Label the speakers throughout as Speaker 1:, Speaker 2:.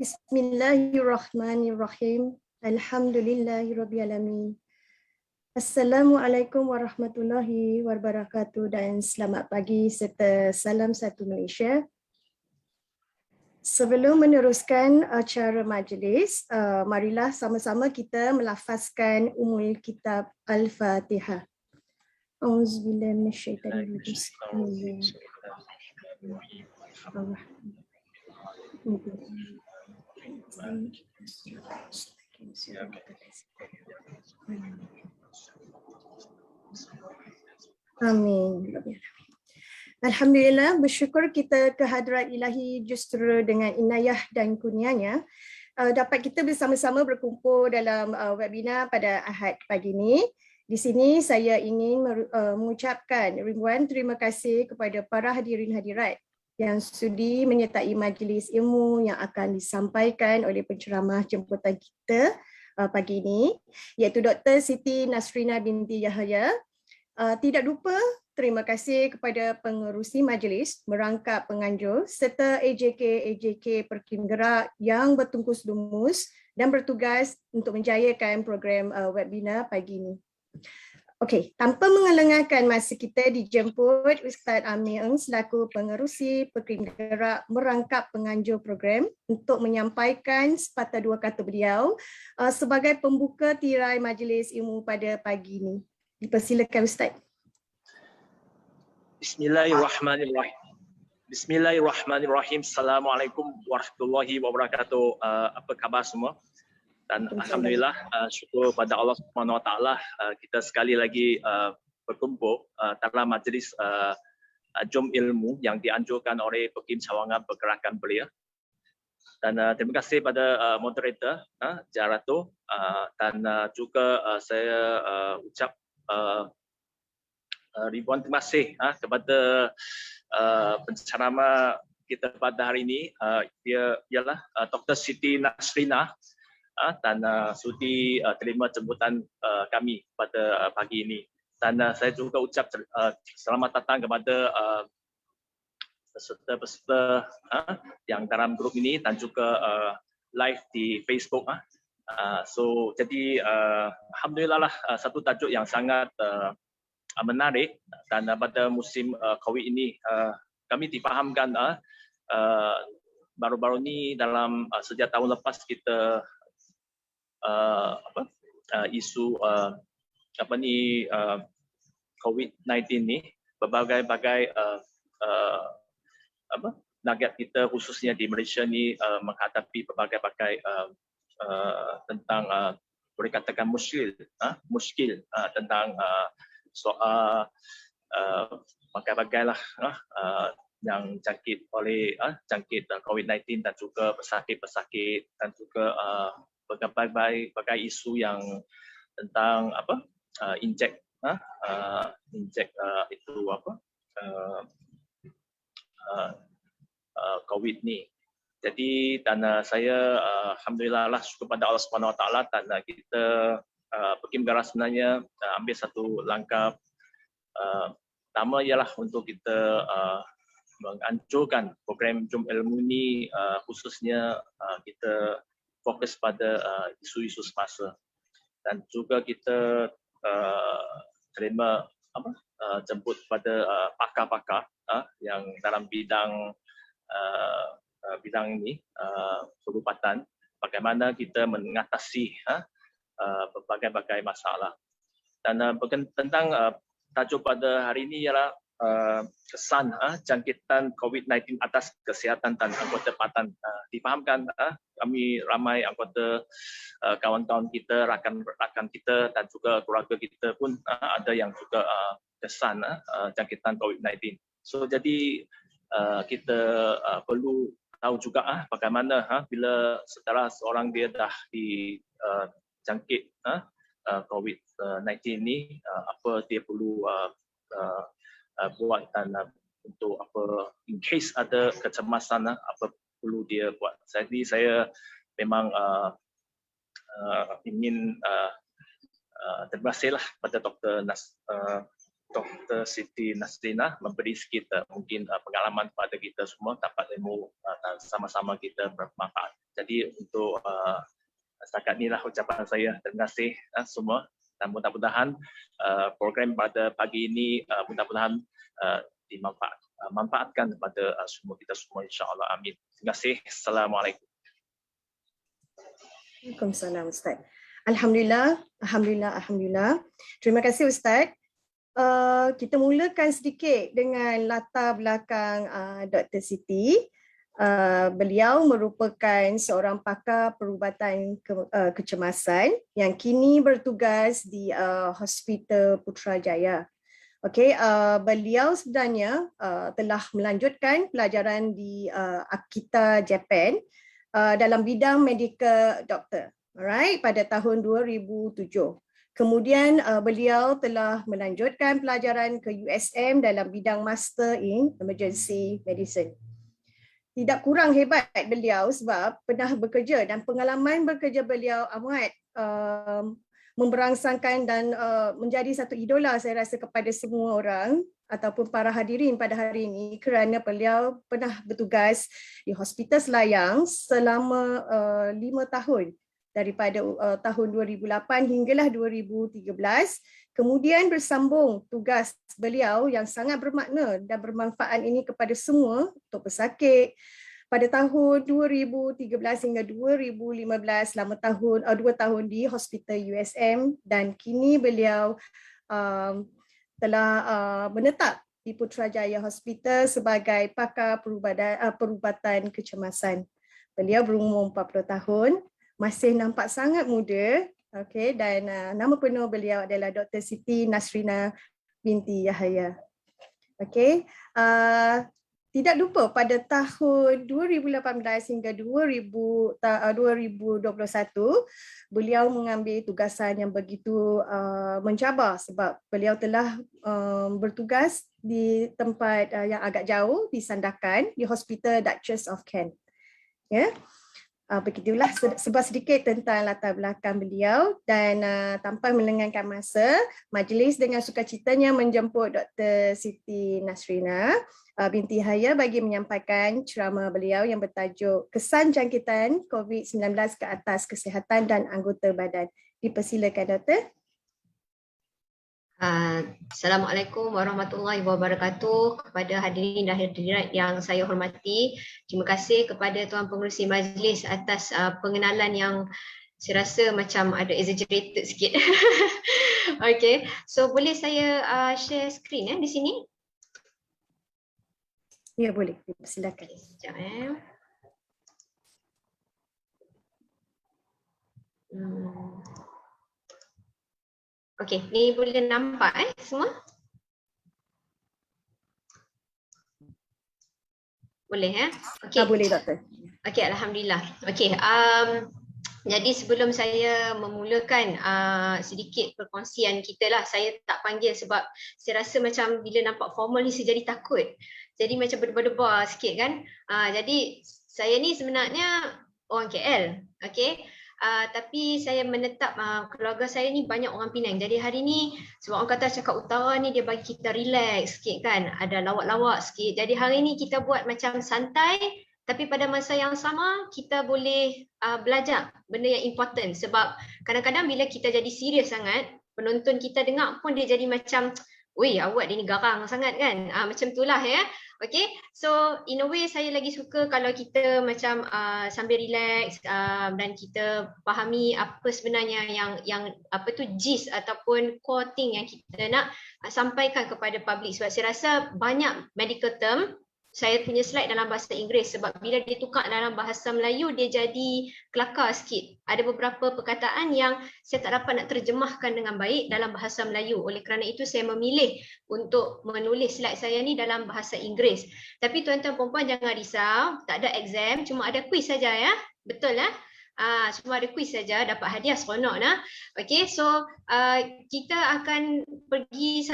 Speaker 1: Bismillahirrahmanirrahim. Alhamdulillahirrabbilalamin. Assalamualaikum warahmatullahi wabarakatuh dan selamat pagi serta salam satu Malaysia. Sebelum meneruskan acara majlis, marilah sama-sama kita melafazkan Ummul Kitab Al-Fatihah. Auzubillahi minasyaitanir rajim. Amin. Alhamdulillah, bersyukur kita ke hadrat ilahi justru dengan inayah dan kurnianya dapat kita bersama-sama berkumpul dalam webinar pada Ahad pagi ini. Di sini saya ingin mengucapkan ribuan terima kasih kepada para hadirin hadirat yang sudi menyertai majlis ilmu yang akan disampaikan oleh penceramah jemputan kita pagi ini, iaitu Dr. Siti Nasrina binti Yahya. Tidak lupa terima kasih kepada pengerusi majlis, merangkap penganjur serta AJK Perkim Gerak yang bertungkus lumus dan bertugas untuk menjayakan program webinar pagi ini. Okey, tanpa mengelengahkan masa kita dijemput Ustaz Amir Eng selaku pengerusi Perkim Gerak merangkap penganjur program untuk menyampaikan sepatah dua kata beliau sebagai pembuka tirai majlis ilmu pada pagi ini. Dipersilakan Ustaz.
Speaker 2: Bismillahirrahmanirrahim. Bismillahirrahmanirrahim. Assalamualaikum warahmatullahi wabarakatuh. Apa khabar semua? Dan alhamdulillah syukur pada Allah Subhanahu Wa Taala kita sekali lagi berkumpul dalam majlis Jom Ilmu yang dianjurkan oleh Perkim Cawangan Pergerakan Belia. Dan terima kasih pada moderator Jarato dan juga saya ucap ribuan terima kasih kepada penceramah kita pada hari ini, dia ialah Dr. Siti Nasrina dan sudi terima jemputan kami pada pagi ini. Dan saya juga ucap selamat datang kepada peserta-peserta yang dalam grup ini dan juga live di Facebook. Jadi alhamdulillah lah satu tajuk yang sangat menarik, dan pada musim COVID ini kami difahamkan baru-baru ini dalam sejak tahun lepas kita isu COVID-19 ni berbagai-bagai negara kita khususnya di Malaysia ni menghadapi berbagai-bagai tentang boleh katakan muskil tentang soal berbagai-bagailah yang jangkit oleh jangkit COVID-19 dan juga pesakit-pesakit dan juga berbagai isu yang tentang injek COVID ni. Jadi dan saya alhamdulillah lah syukur pada Allah Subhanahu Wa Taala dan kita Perkim Gerak sebenarnya ambil satu langkah pertama ialah untuk kita menganjurkan program Jom Ilmu ni khususnya kita fokus pada isu-isu semasa, dan juga kita terima jemput pada pakar-pakar yang dalam bidang ini perubatan, bagaimana kita mengatasi berbagai-bagai masalah. Dan tentang tajuk pada hari ini ialah kesan jangkitan COVID-19 atas kesihatan dan anggota tempatan. Difahamkan kami ramai anggota kawan-kawan kita, rakan kita dan juga keluarga kita pun ada yang juga kesan jangkitan COVID-19. So jadi kita perlu tahu juga bagaimana bila setelah seorang dia dah dijangkit COVID-19 ni, apa dia perlu buat dan untuk apa in case ada kecemasan apa perlu dia buat. Jadi saya memang ingin terima kasihlah pada Dr. Dr. Siti Nasrina memberi sedikit mungkin pengalaman kepada kita semua, dapat ilmu dan sama-sama kita bermanfaat. Jadi untuk setakat inilah ucapan saya. Terima kasih semua, dan mudah-mudahan program pada pagi ini mudah-mudahan dimanfaatkan kepada semua kita semua, insya-Allah. Amin. Terima kasih. Assalamualaikum.
Speaker 1: Waalaikumsalam, Ustaz. Alhamdulillah. Terima kasih, Ustaz. Kita mulakan sedikit dengan latar belakang Dr. Siti. Beliau merupakan seorang pakar perubatan kecemasan yang kini bertugas di Hospital Putrajaya. Okey, beliau sebenarnya telah melanjutkan pelajaran di Akita, Japan dalam bidang medical doctor, alright, pada tahun 2007. Kemudian beliau telah melanjutkan pelajaran ke USM dalam bidang Master in Emergency Medicine. Tidak kurang hebat beliau sebab pernah bekerja dan pengalaman bekerja beliau amat memberangsangkan dan menjadi satu idola saya rasa kepada semua orang ataupun para hadirin pada hari ini, kerana beliau pernah bertugas di Hospital Selayang selama 5 tahun. Daripada tahun 2008 hinggalah 2013, kemudian bersambung tugas beliau yang sangat bermakna dan bermanfaat ini kepada semua untuk pesakit pada tahun 2013 hingga 2015, selama 2 tahun di Hospital USM, dan kini beliau telah menetap di Putrajaya Hospital sebagai pakar perubatan kecemasan. Beliau berumur 40 tahun. Masih nampak sangat muda, okey, dan nama penuh beliau adalah Dr. Siti Nasrina binti Yahaya. Okey, tidak lupa pada tahun 2018 hingga 2021 beliau mengambil tugasan yang begitu mencabar sebab beliau telah bertugas di tempat yang agak jauh di Sandakan di Hospital Duchess of Kent. Ya. Begitulah sebuah sedikit tentang latar belakang beliau, dan tanpa melengahkan masa, majlis dengan sukacitanya menjemput Dr. Siti Nasrina binti Yahaya bagi menyampaikan ceramah beliau yang bertajuk Kesan Jangkitan COVID-19 ke atas kesihatan dan anggota badan. Dipersilakan, Doktor.
Speaker 3: Assalamualaikum warahmatullahi wabarakatuh. Kepada hadirin dan hadirat yang saya hormati, terima kasih kepada Tuan Pengerusi Majlis atas pengenalan yang saya rasa macam ada exaggerated sikit. Okay, so boleh saya share screen di sini?
Speaker 1: Ya, boleh. Silakan.
Speaker 3: Sekejap. Okey, ni boleh nampak semua? Boleh Okey.
Speaker 1: Boleh, Doktor.
Speaker 3: Okey, alhamdulillah. Okey, jadi sebelum saya memulakan sedikit perkongsian kita lah, saya tak panggil sebab saya rasa macam bila nampak formal ni saya jadi takut. Jadi macam berdebar-debar sikit kan. Jadi saya ni sebenarnya orang KL. Okey. Tapi saya menetap, keluarga saya ni banyak orang Penang. Jadi hari ni sebab orang kata cakap utara ni dia bagi kita relax sikit kan, ada lawak-lawak sikit. Jadi hari ni kita buat macam santai, tapi pada masa yang sama kita boleh belajar benda yang important. Sebab kadang-kadang bila kita jadi serius sangat, penonton kita dengar pun dia jadi macam, weh awak dia ni garang sangat kan. Macam itulah ya. Okay, so in a way saya lagi suka kalau kita macam sambil relax dan kita fahami apa sebenarnya yang apa tu gist ataupun core thing yang kita nak sampaikan kepada public. Sebab saya rasa banyak medical term saya punya slide dalam bahasa Inggeris sebab bila dia tukar dalam bahasa Melayu dia jadi kelakar sikit. Ada beberapa perkataan yang saya tak dapat nak terjemahkan dengan baik dalam bahasa Melayu. Oleh kerana itu saya memilih untuk menulis slide saya ni dalam bahasa Inggeris. Tapi tuan-tuan perempuan jangan risau, tak ada exam, cuma ada quiz saja ya. Betul semua ada quiz saja, dapat hadiah seronok lah. Okay, so kita akan pergi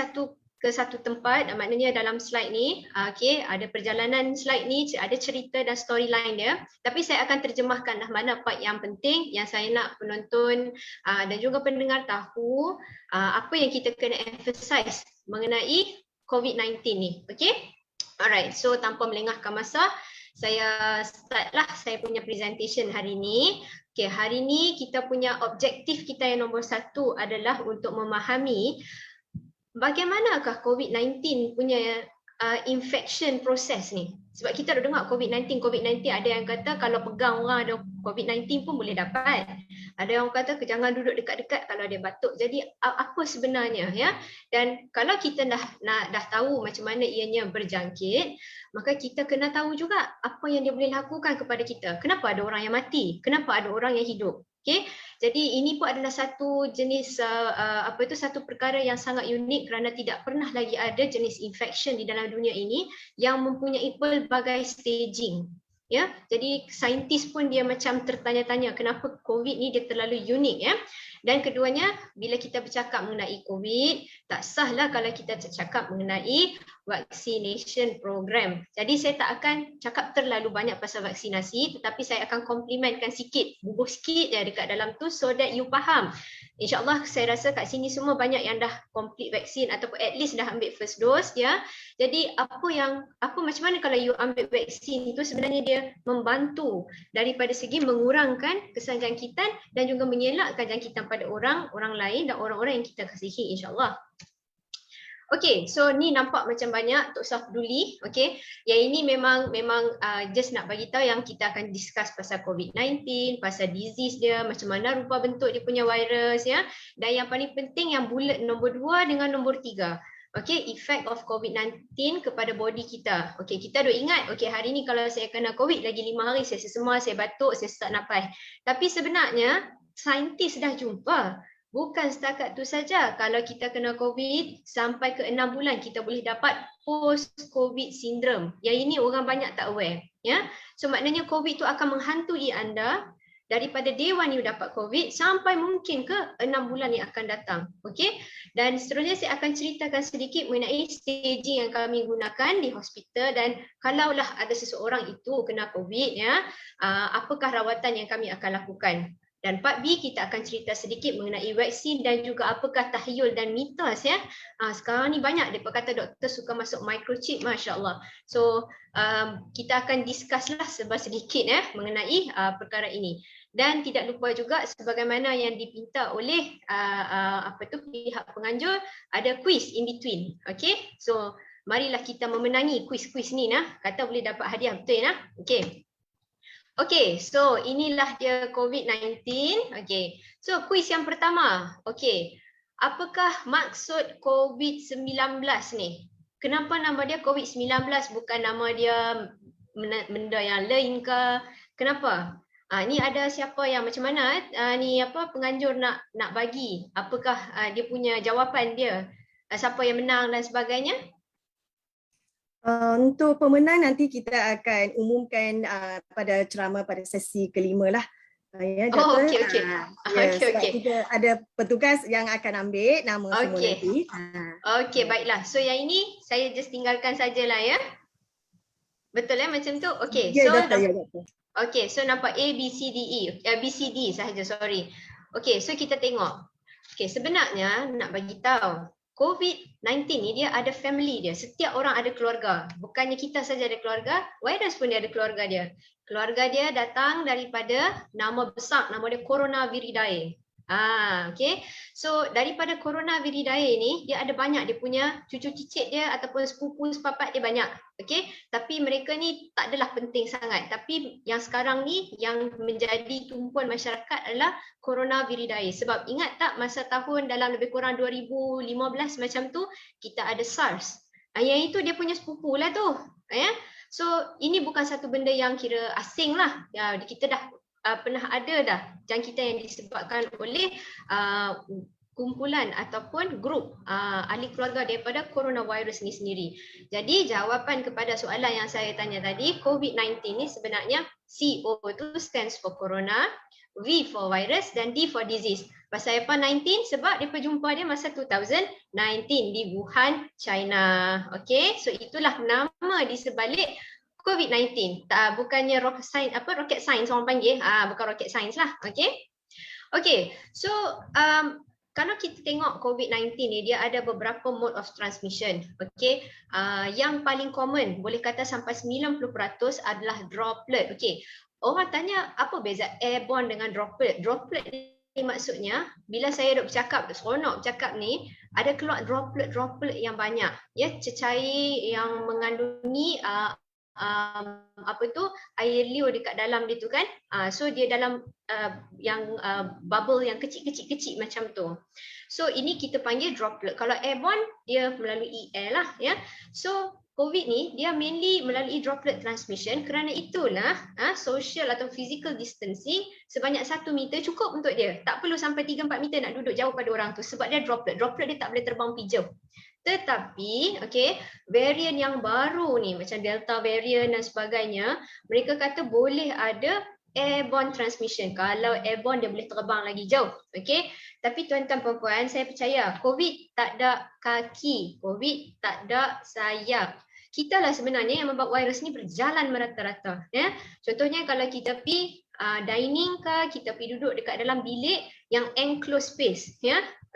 Speaker 3: ke satu tempat, maknanya dalam slide ni, okay, ada perjalanan slide ni, ada cerita dan storyline dia. Tapi saya akan terjemahkan mana part yang penting yang saya nak penonton dan juga pendengar tahu apa yang kita kena emphasize mengenai COVID-19 ni. Okay? Alright, so tanpa melengahkan masa, saya start lah saya punya presentation hari ni. Okay, hari ni kita punya objektif kita yang nombor 1 adalah untuk memahami bagaimanakah COVID-19 punya infection proses ni. Sebab kita dah dengar COVID-19 ada yang kata kalau pegang orang ada COVID-19 pun boleh dapat. Ada yang kata jangan duduk dekat-dekat kalau dia batuk. Jadi apa sebenarnya ya? Dan kalau kita dah tahu macam mana ianya berjangkit, maka kita kena tahu juga apa yang dia boleh lakukan kepada kita. Kenapa ada orang yang mati? Kenapa ada orang yang hidup? Okay, jadi ini pun adalah satu jenis satu perkara yang sangat unik kerana tidak pernah lagi ada jenis infection di dalam dunia ini yang mempunyai pelbagai staging. Ya, jadi saintis pun dia macam tertanya-tanya kenapa COVID ni dia terlalu unik ya. Dan keduanya, bila kita bercakap mengenai COVID, tak sahlah kalau kita cakap mengenai vaccination program. Jadi saya tak akan cakap terlalu banyak pasal vaksinasi, tetapi saya akan komplimentkan sikit, bubuh sikit je dekat dalam tu so that you faham. InsyaAllah saya rasa kat sini semua banyak yang dah complete vaksin ataupun at least dah ambil first dose ya. Jadi macam mana kalau you ambil vaksin itu sebenarnya dia membantu daripada segi mengurangkan kesan jangkitan dan juga mengelakkan jangkitan pada orang lain dan orang-orang yang kita kasihi insyaAllah. Okay, so ni nampak macam banyak, tak usah peduli. Okay, yang ini memang just nak bagi tahu yang kita akan discuss pasal COVID-19, pasal disease dia, macam mana rupa bentuk dia punya virus ya. Dan yang paling penting yang bullet nombor 2 dengan nombor 3. Okay, effect of COVID-19 kepada body kita. Okay, kita dah ingat, okay hari ni kalau saya kena COVID lagi 5 hari, saya sesemar, saya batuk, saya sesak nafas. Tapi sebenarnya, saintis dah jumpa. Bukan setakat tu saja, kalau kita kena COVID sampai ke 6 bulan kita boleh dapat post-COVID syndrome. Yang ini orang banyak tak aware. Ya? So maknanya COVID tu akan menghantui anda daripada day one you dapat COVID sampai mungkin ke 6 bulan yang akan datang. Okay? Dan seterusnya saya akan ceritakan sedikit mengenai staging yang kami gunakan di hospital dan kalaulah ada seseorang itu kena COVID, ya, apakah rawatan yang kami akan lakukan. Dan part B kita akan cerita sedikit mengenai vaksin dan juga apakah tahyul dan mitos ya. Sekarang ni banyak mereka kata doktor suka masuk microchip, masya-Allah. So kita akan discuss lah sedikit mengenai perkara ini. Dan tidak lupa juga sebagaimana yang dipinta oleh pihak penganjur, ada quiz in between. Okay? So marilah kita memenangi quiz-quiz ni nah. Kata boleh dapat hadiah, betul nah? Okay. Okay, so inilah dia COVID-19. Okay, so quiz yang pertama. Okay, apakah maksud COVID-19 ni? Kenapa nama dia COVID-19 bukan nama dia benda yang lain ke? Kenapa? Ni ada siapa yang macam mana? Ni penganjur nak bagi? Apakah dia punya jawapan dia? Siapa yang menang dan sebagainya?
Speaker 1: Untuk pemenang nanti kita akan umumkan pada ceramah pada sesi kelima lah. Ya, Doktor.
Speaker 3: Okey.
Speaker 1: Okey. Kita ada petugas yang akan ambil nama semua nanti.
Speaker 3: Okey, baiklah. So yang ini saya just tinggalkan sajalah ya. Betul macam tu? Okey.
Speaker 1: Ya,
Speaker 3: So
Speaker 1: Doktor.
Speaker 3: Okey, so nampak A, B, C, D, E. B, C, D sahaja, sorry. Okey, so kita tengok. Okey, sebenarnya nak bagi tahu COVID-19 ni dia ada family dia. Setiap orang ada keluarga. Bukannya kita saja ada keluarga, virus pun dia ada keluarga dia. Keluarga dia datang daripada nama besar, nama dia Coronaviridae. Okay. So daripada Coronaviridae ni dia ada banyak, dia punya cucu cicit dia ataupun sepupu sepapat dia banyak. Okay. Tapi mereka ni tak adalah penting sangat. Tapi yang sekarang ni yang menjadi tumpuan masyarakat adalah Coronaviridae. Sebab ingat tak masa tahun dalam lebih kurang 2015 macam tu kita ada SARS. Yang itu dia punya sepupu lah tu. Ya. So ini bukan satu benda yang kira asing lah. Ya, kita dah pernah ada dah jangkitan yang disebabkan oleh kumpulan ataupun grup ahli keluarga daripada coronavirus ni sendiri. Jadi jawapan kepada soalan yang saya tanya tadi, COVID-19 ni sebenarnya CO tu stands for corona, V for virus dan D for disease. Pasal apa 19? Sebab dia jumpa dia masa 2019 di Wuhan, China. Okay, so itulah nama di sebalik COVID-19. Bukannya rocket science orang panggil. Bukan rocket science lah. Okay. Okay. So kalau kita tengok COVID-19 ni, dia ada beberapa mode of transmission. Okay, yang paling common, boleh kata sampai 90% adalah droplet. Okay, orang tanya apa beza airborne dengan droplet? Droplet ni maksudnya, bila saya duk bercakap, seronok bercakap ni, ada keluar droplet yang banyak. Ya, cecair yang mengandungi apa tu, air liur dekat dalam dia tu kan. So dia dalam yang bubble yang kecil macam tu. So ini kita panggil droplet. Kalau airborne dia melalui air lah ya. So COVID ni dia mainly melalui droplet transmission, kerana itulah social atau physical distancing sebanyak 1 meter cukup untuk dia. Tak perlu sampai 3-4 meter nak duduk jauh pada orang tu sebab dia droplet. Droplet dia tak boleh terbang pergi jauh. Tetapi varian yang baru ni macam Delta variant dan sebagainya, mereka kata boleh ada airborne transmission. Kalau airborne dia boleh terbang lagi jauh. Tapi tuan-tuan perempuan, saya percaya COVID tak ada kaki, COVID tak ada sayap. Kita lah sebenarnya yang membuat virus ni berjalan merata-rata. Contohnya kalau kita pergi dining ke, kita pergi duduk dekat dalam bilik yang enclosed space,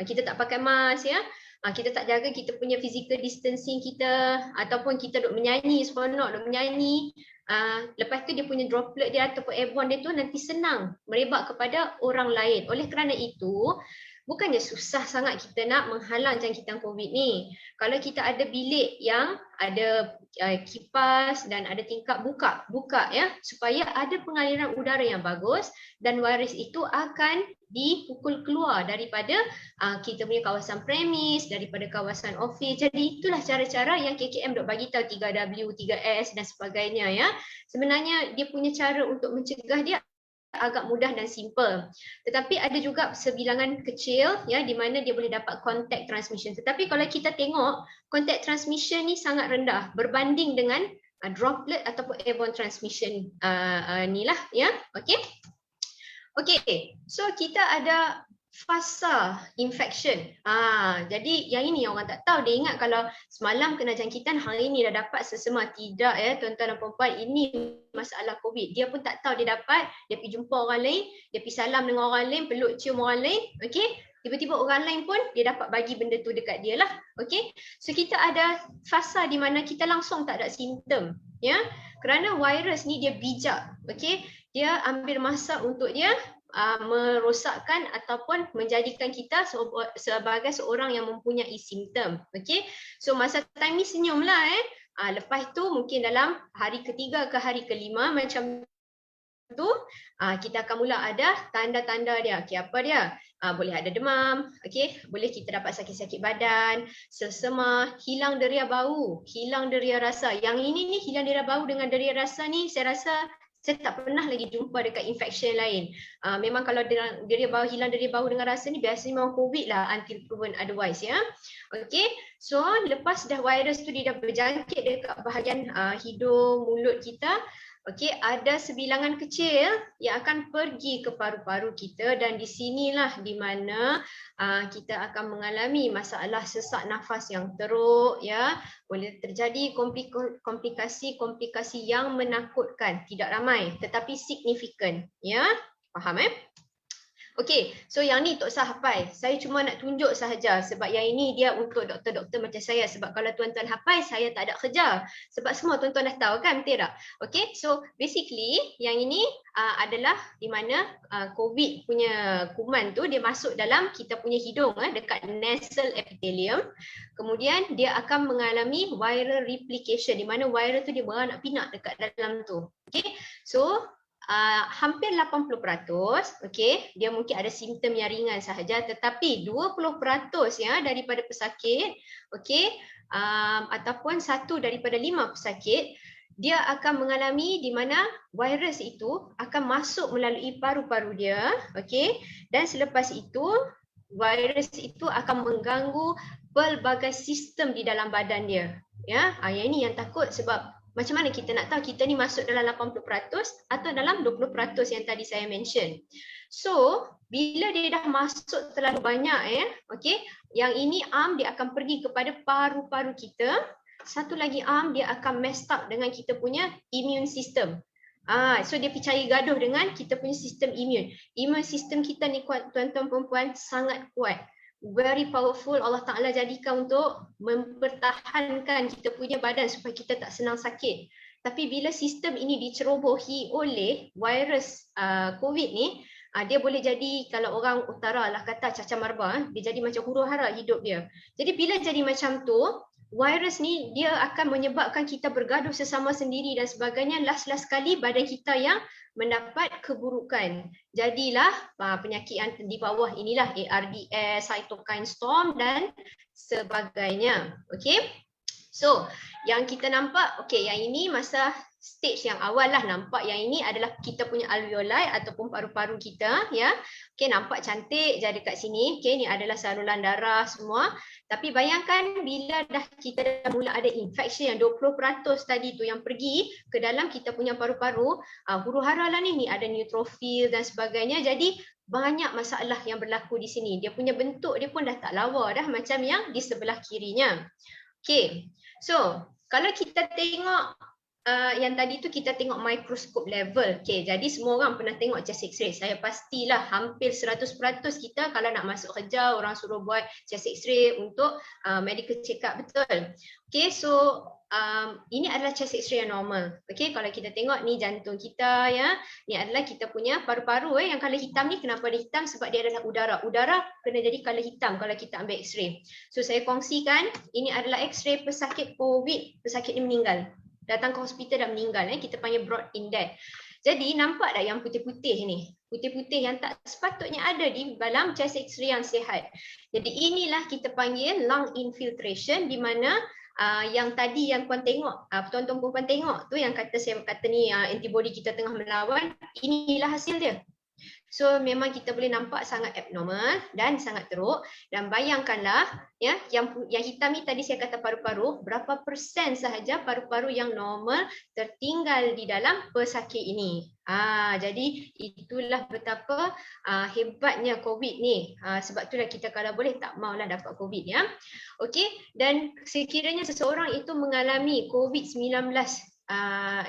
Speaker 3: kita tak pakai mask, kita tak jaga kita punya physical distancing kita, ataupun kita duk menyanyi, seronok duk menyanyi, lepas tu dia punya droplet dia ataupun airborne dia tu nanti senang merebak kepada orang lain. Oleh kerana itu, bukannya susah sangat kita nak menghalang jangkitan COVID ni. Kalau kita ada bilik yang ada kipas dan ada tingkap buka ya, supaya ada pengaliran udara yang bagus dan virus itu akan dipukul keluar daripada kita punya kawasan premis, daripada kawasan office. Jadi itulah cara-cara yang KKM dok bagi tahu 3W, 3S dan sebagainya ya. Sebenarnya dia punya cara untuk mencegah dia agak mudah dan simple. Tetapi ada juga sebilangan kecil ya di mana dia boleh dapat contact transmission. Tetapi kalau kita tengok contact transmission ni sangat rendah berbanding dengan droplet ataupun airborne transmission ni lah ya. Okey. So kita ada fasa infection. Jadi yang ini orang tak tahu. Dia ingat kalau semalam kena jangkitan, hari ini dah dapat sesama. Tidak ya tuan-tuan dan puan-puan, ini masalah COVID. Dia pun tak tahu dia dapat, dia pergi jumpa orang lain, dia pergi salam dengan orang lain, peluk cium orang lain. Tiba-tiba orang lain pun dia dapat bagi benda tu dekat dia lah. So kita ada fasa di mana kita langsung tak ada simptom ya. Kerana virus ni dia bijak. Dia ambil masa untuk dia merosakkan ataupun menjadikan kita sebagai seorang yang mempunyai simptom. So masa time ni senyumlah lepas tu mungkin dalam hari ketiga ke hari kelima macam tu kita akan mula ada tanda-tanda dia. Apa dia? Boleh ada demam, boleh kita dapat sakit-sakit badan, sesema, hilang deria bau, hilang deria rasa. Yang ini ni hilang deria bau dengan deria rasa ni saya rasa saya tak pernah lagi jumpa dekat infection lain. Memang kalau deria bau, hilang deria bau dengan rasa ni biasanya memang COVID lah until proven otherwise ya. So lepas dah virus tu dia dah berjangkit dekat bahagian hidung, mulut kita, ada sebilangan kecil yang akan pergi ke paru-paru kita dan di sinilah di mana kita akan mengalami masalah sesak nafas yang teruk ya. Boleh terjadi komplikasi yang menakutkan, tidak ramai tetapi signifikan ya. Faham so yang ni tak usah hafal. Saya cuma nak tunjuk sahaja sebab yang ini dia untuk doktor-doktor macam saya. Sebab kalau tuan-tuan hafal, saya tak ada kerja. Sebab semua tuan-tuan dah tahu kan, betul tak? So basically yang ini adalah di mana COVID punya kuman tu dia masuk dalam kita punya hidung dekat nasal epithelium. Kemudian dia akan mengalami viral replication di mana viral tu dia beranak pinak dekat dalam tu. So hampir 80% dia mungkin ada simptom yang ringan sahaja, tetapi 20% ya daripada pesakit ataupun 1 daripada 5 pesakit dia akan mengalami di mana virus itu akan masuk melalui paru-paru dia dan selepas itu virus itu akan mengganggu pelbagai sistem di dalam badan dia ya. Yang ini yang takut sebab macam mana kita nak tahu kita ni masuk dalam 80% atau dalam 20% yang tadi saya mention. So, bila dia dah masuk terlalu banyak yang ini arm dia akan pergi kepada paru-paru kita. Satu lagi arm dia akan messed up dengan kita punya immune system. So dia percaya gaduh dengan kita punya sistem immune. Immune system kita ni kuat tuan-tuan perempuan, sangat kuat. very powerful Allah Ta'ala jadikan untuk mempertahankan kita punya badan supaya kita tak senang sakit. Tapi bila sistem ini dicerobohi oleh virus COVID ni, dia boleh jadi, kalau orang utara lah kata cacah marba, dia jadi macam huru-hara hidup dia. Jadi bila jadi macam tu, virus ni dia akan menyebabkan kita bergaduh sesama sendiri dan sebagainya. Last kali badan kita yang mendapat keburukan. Jadilah penyakit yang di bawah inilah ARDS, cytokine storm dan sebagainya. Okay. So, yang kita nampak, okay, yang ini masa stage yang awal lah, nampak yang ini adalah kita punya alveoli ataupun paru-paru kita, ya. Okay, nampak cantik je dekat sini. Okay, ni adalah saluran darah semua. Tapi bayangkan bila kita dah mula ada infection yang 20% tadi tu yang pergi ke dalam kita punya paru-paru, huru-hara lah ni ada neutrophil dan sebagainya. Jadi banyak masalah yang berlaku di sini. Dia punya bentuk dia pun dah tak lawa dah macam yang di sebelah kirinya. Okay, so kalau kita tengok yang tadi tu kita tengok mikroskop level. Okay, jadi semua orang pernah tengok chest x-ray. Saya pastilah hampir 100% kita kalau nak masuk kerja orang suruh buat chest x-ray untuk medical check up, betul. Okay, so ini adalah chest x-ray yang normal. Okay, kalau kita tengok ni jantung kita, ya. Ni adalah kita punya paru-paru yang color hitam ni. Kenapa dia hitam? Sebab dia adalah udara. Udara kena jadi color hitam kalau kita ambil x-ray. So saya kongsikan, ini adalah x-ray pesakit COVID. Pesakit ni meninggal. Datang ke hospital dah meninggal, kita panggil brought in dead. Jadi nampak tak yang putih-putih ni? Putih-putih yang tak sepatutnya ada di dalam chest x-ray yang sihat. Jadi inilah kita panggil lung infiltration, di mana yang tadi yang puan tengok, tuan-tuan perempuan tengok tu yang kata saya kata ni antibody kita tengah melawan, inilah hasil dia. So memang kita boleh nampak sangat abnormal dan sangat teruk. Dan bayangkanlah, ya, yang hitam ni tadi saya kata paru-paru, berapa persen sahaja paru-paru yang normal tertinggal di dalam pesakit ini. Jadi itulah betapa hebatnya COVID ni. Sebab itulah kita kalau boleh tak maulah dapat COVID, ya. Okey, dan sekiranya seseorang itu mengalami COVID-19,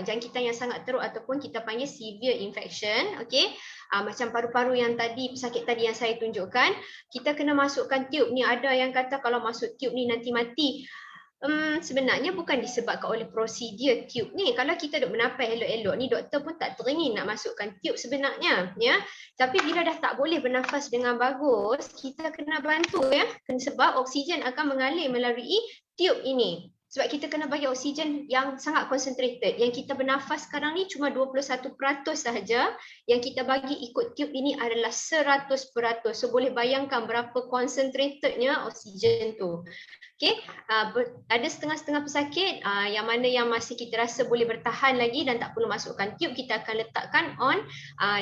Speaker 3: jangkitan yang sangat teruk ataupun kita panggil severe infection, okey. Macam paru-paru yang tadi, pesakit tadi yang saya tunjukkan, kita kena masukkan tube ni. Ada yang kata kalau masuk tube ni nanti mati. Sebenarnya bukan disebabkan oleh prosedur tube ni. Kalau kita duk bernafas elok-elok ni, doktor pun tak teringin nak masukkan tube sebenarnya, ya. Tapi bila dah tak boleh bernafas dengan bagus, kita kena bantu, ya. Sebab oksigen akan mengalir melalui tube ini. Sebab kita kena bagi oksigen yang sangat concentrated. Yang kita bernafas sekarang ni cuma 21% sahaja. Yang kita bagi ikut tube ini adalah 100%. So boleh bayangkan berapa concentratednya oksigen tu. Okay, ada setengah-setengah pesakit yang mana yang masih kita rasa boleh bertahan lagi dan tak perlu masukkan tube, kita akan letakkan on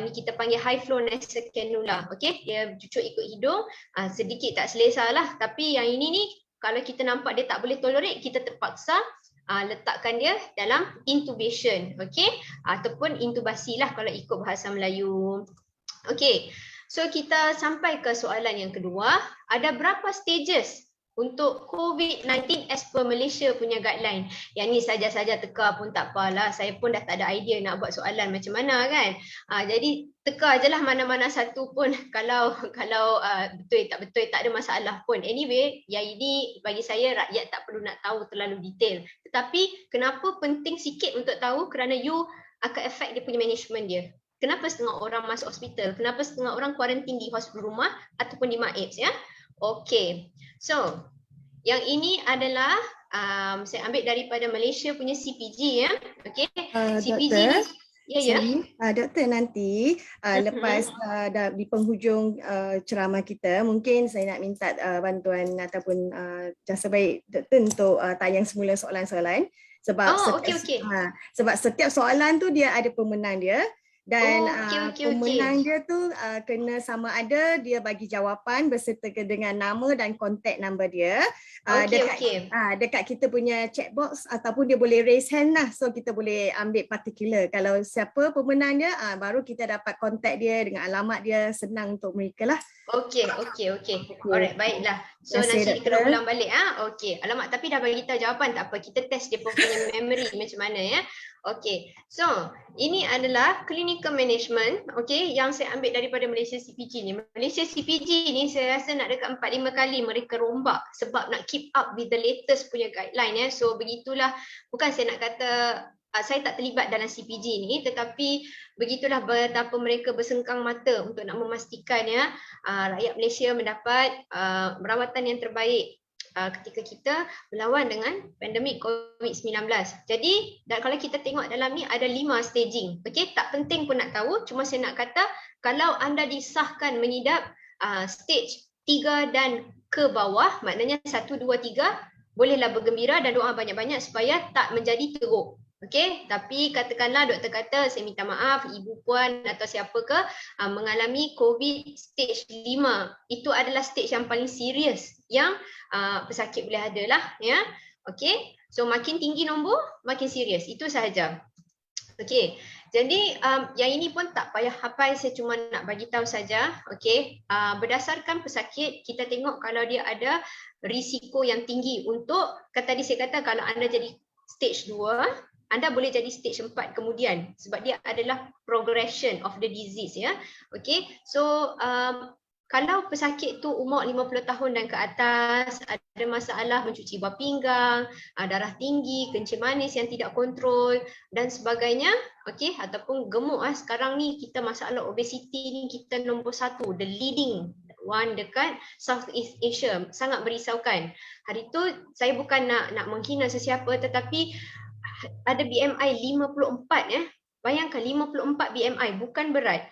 Speaker 3: ni kita panggil high flow nasal cannula. Okay, dia cucuk ikut hidung, sedikit tak selesa lah. Tapi yang ini ni kalau kita nampak dia tak boleh tolerate, kita terpaksa letakkan dia dalam intubation, okay, ataupun intubasi lah kalau ikut bahasa Melayu. Okay, so kita sampai ke soalan yang kedua, ada berapa stages untuk COVID-19 as per Malaysia punya guideline? Yang ni saja-saja teka pun tak apalah, saya pun dah tak ada idea nak buat soalan macam mana kan. Jadi teka je lah mana-mana satu pun, kalau betul tak betul tak ada masalah pun. Anyway, yang ini bagi saya rakyat tak perlu nak tahu terlalu detail. Tetapi kenapa penting sikit untuk tahu, kerana you akan affect dia punya management dia. Kenapa setengah orang masuk hospital, kenapa setengah orang kuarantin di hospital rumah ataupun di MAIPS, ya. Okay, so yang ini adalah saya ambil daripada Malaysia punya CPG, ya. Okay, CPG
Speaker 1: Doktor,
Speaker 3: ni,
Speaker 1: Doktor nanti lepas di penghujung ceramah kita, mungkin saya nak minta bantuan ataupun jasa baik Doktor untuk tayang semula soalan-soalan. Sebab sebab setiap soalan tu dia ada pemenang dia. Dan pemenang dia tu kena sama ada dia bagi jawapan berserta dengan nama dan contact number dia dekat kita punya chat box, ataupun dia boleh raise hand lah, so kita boleh ambil particular. Kalau siapa pemenang dia baru kita dapat contact dia dengan alamat dia, senang untuk mereka lah.
Speaker 3: Okey. Alright, baiklah. So
Speaker 1: Terima kasih,
Speaker 3: nanti kena
Speaker 1: Doktor.
Speaker 3: ulang balik Okey. Alamak, tapi dah bagi tahu jawapan, tak apa. Kita test dia punya memory macam mana ya. Okey. So, ini adalah clinical management, okey, yang saya ambil daripada Malaysia CPG ni. Malaysia CPG ni saya rasa nak dekat 4-5 kali mereka rombak sebab nak keep up with the latest punya guideline ya. So begitulah, bukan saya nak kata saya tak terlibat dalam CPG ni, tetapi begitulah betapa mereka bersengkang mata untuk nak memastikan ya rakyat Malaysia mendapat rawatan yang terbaik ketika kita melawan dengan pandemik COVID-19. Jadi kalau kita tengok dalam ni ada 5 staging. Okey, tak penting pun nak tahu, cuma saya nak kata kalau anda disahkan mengidap stage 3 dan ke bawah, maknanya 1, 2, 3, bolehlah bergembira dan doa banyak-banyak supaya tak menjadi teruk. Okey, tapi katakanlah doktor kata saya minta maaf ibu puan atau siapa ke mengalami COVID stage 5. Itu adalah stage yang paling serius yang pesakit boleh ada lah ya. Okey, so makin tinggi nombor makin serius, itu sahaja. Okey, jadi yang ini pun tak payah hafal, saya cuma nak bagi tahu saja. Okey, berdasarkan pesakit kita tengok kalau dia ada risiko yang tinggi untuk, tadi saya kata kalau anda jadi stage 2, anda boleh jadi stage 4 kemudian sebab dia adalah progression of the disease ya. Okey, so kalau pesakit tu umur 50 tahun dan ke atas, ada masalah mencuci buah pinggang, darah tinggi, kencing manis yang tidak kontrol dan sebagainya, okey, ataupun gemuk sekarang ni kita masalah obesity ni kita nombor 1, the leading one dekat Southeast Asia, sangat merisaukan. Hari tu saya bukan nak menghina sesiapa, tetapi ada BMI 54 ya. Bayangkan 54 BMI, bukan berat.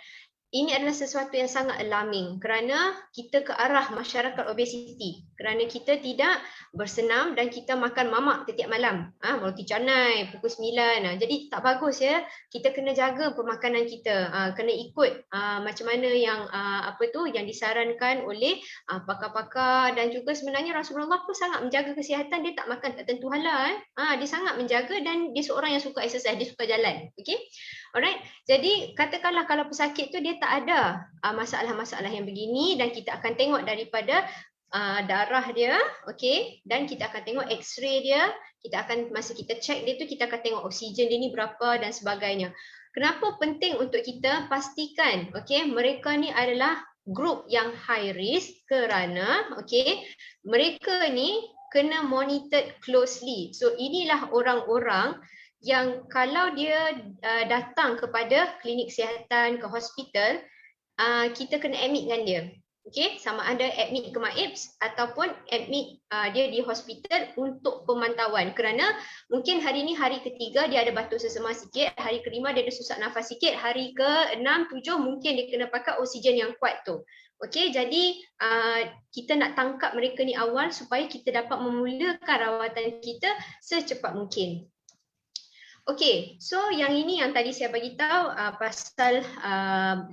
Speaker 3: Ini adalah sesuatu yang sangat alarming kerana kita ke arah masyarakat obesiti. Kerana kita tidak bersenam dan kita makan mamak setiap malam. Roti canai pukul 9. Jadi tak bagus ya. Kita kena jaga pemakanan kita. Kena ikut macam mana yang yang disarankan oleh pakar-pakar, dan juga sebenarnya Rasulullah pun sangat menjaga kesihatan. Dia tak makan tak tentu halal. Dia sangat menjaga dan dia seorang yang suka exercise, dia suka jalan. Okey. Alright. Jadi katakanlah kalau pesakit tu dia tak ada masalah-masalah yang begini, dan kita akan tengok daripada darah dia, okey, dan kita akan tengok x-ray dia, kita akan masa kita check dia tu kita akan tengok oksigen dia ni berapa dan sebagainya. Kenapa penting untuk kita pastikan okey mereka ni adalah grup yang high risk, kerana okey mereka ni kena monitored closely. So inilah orang-orang yang kalau dia datang kepada klinik kesihatan, ke hospital, kita kena admitkan dia. Okey, sama ada admit ke MAIPS ataupun admit dia di hospital untuk pemantauan, kerana mungkin hari ni hari ketiga dia ada batuk sesema sikit, hari kelima dia ada susah nafas sikit, hari ke-6, 7 mungkin dia kena pakai oksigen yang kuat tu. Okey, jadi kita nak tangkap mereka ni awal supaya kita dapat memulakan rawatan kita secepat mungkin. Okey, so yang ini yang tadi saya bagi tahu pasal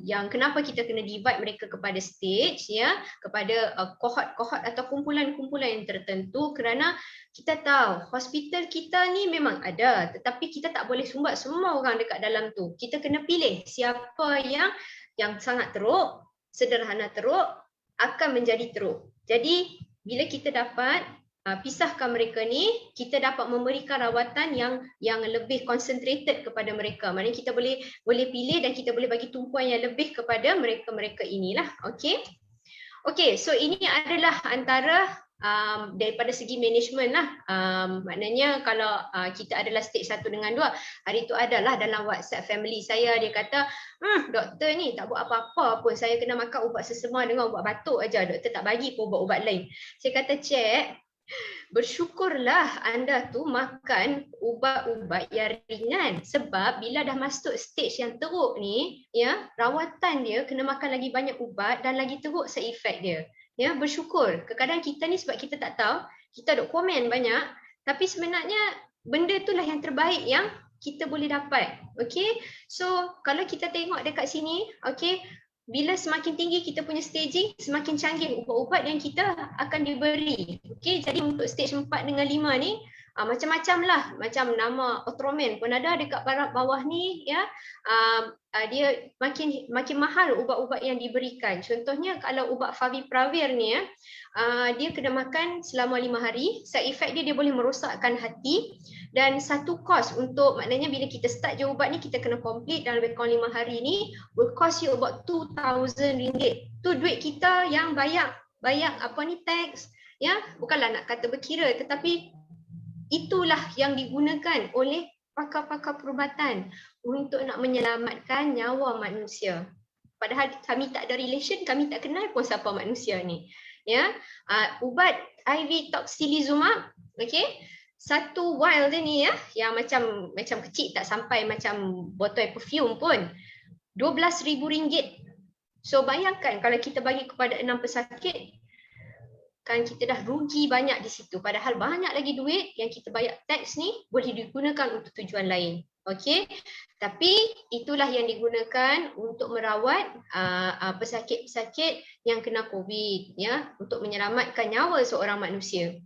Speaker 3: yang kenapa kita kena divide mereka kepada stage ya, kepada kohort-kohort atau kumpulan-kumpulan yang tertentu, kerana kita tahu hospital kita ni memang ada, tetapi kita tak boleh sumbat semua orang dekat dalam tu. Kita kena pilih siapa yang sangat teruk, sederhana teruk, akan menjadi teruk. Jadi bila kita dapat pisahkan mereka ni, kita dapat memberikan rawatan yang lebih concentrated kepada mereka. Maknanya kita boleh pilih dan kita boleh bagi tumpuan yang lebih kepada mereka-mereka inilah. Okey. Okey, so ini adalah antara daripada segi management lah. Maknanya kalau kita adalah stage 1 dengan 2, hari tu adalah dalam WhatsApp family saya, dia kata, doktor ni tak buat apa-apa pun, saya kena makan ubat sesema dengan ubat batuk aja, doktor tak bagi pun ubat-ubat lain. Saya kata, cik, bersyukurlah anda tu makan ubat-ubat yang ringan, sebab bila dah masuk stage yang teruk ni ya, rawatan dia kena makan lagi banyak ubat dan lagi teruk side effect dia. Ya, bersyukur. Kadang-kadang kita ni sebab kita tak tahu, kita duk komen banyak, tapi sebenarnya benda itulah yang terbaik yang kita boleh dapat. Okey. So kalau kita tengok dekat sini, okey, bila semakin tinggi kita punya staging, semakin canggih ubat-ubat yang kita akan diberi. Okey, jadi untuk stage 4 dengan 5 ni, macam-macam lah, macam nama Otromen pun ada dekat bawah ni ya. Dia makin mahal ubat-ubat yang diberikan. Contohnya kalau ubat Favipiravir ni ya, dia kena makan selama 5 hari. Side effect dia boleh merosakkan hati, dan satu kos untuk, maknanya bila kita start je ubat ni kita kena complete dalam lebih kurang 5 hari ni, will cost you about RM2,000. Tu duit kita yang bayar apa ni, tax ya, bukanlah nak kata berkira, tetapi itulah yang digunakan oleh pakar-pakar perubatan untuk nak menyelamatkan nyawa manusia. Padahal kami tak ada relation, kami tak kenal pun siapa manusia ni. Ya, ubat IV tocilizumab, okey, satu vial dia ni ya, yang macam kecil, tak sampai macam botol perfume pun, RM12,000. So bayangkan kalau kita bagi kepada 6 pesakit, kan kita dah rugi banyak di situ. Padahal banyak lagi duit yang kita bayar tax ni boleh digunakan untuk tujuan lain. Okey, tapi itulah yang digunakan untuk merawat pesakit-pesakit yang kena COVID ya, untuk menyelamatkan nyawa seorang manusia.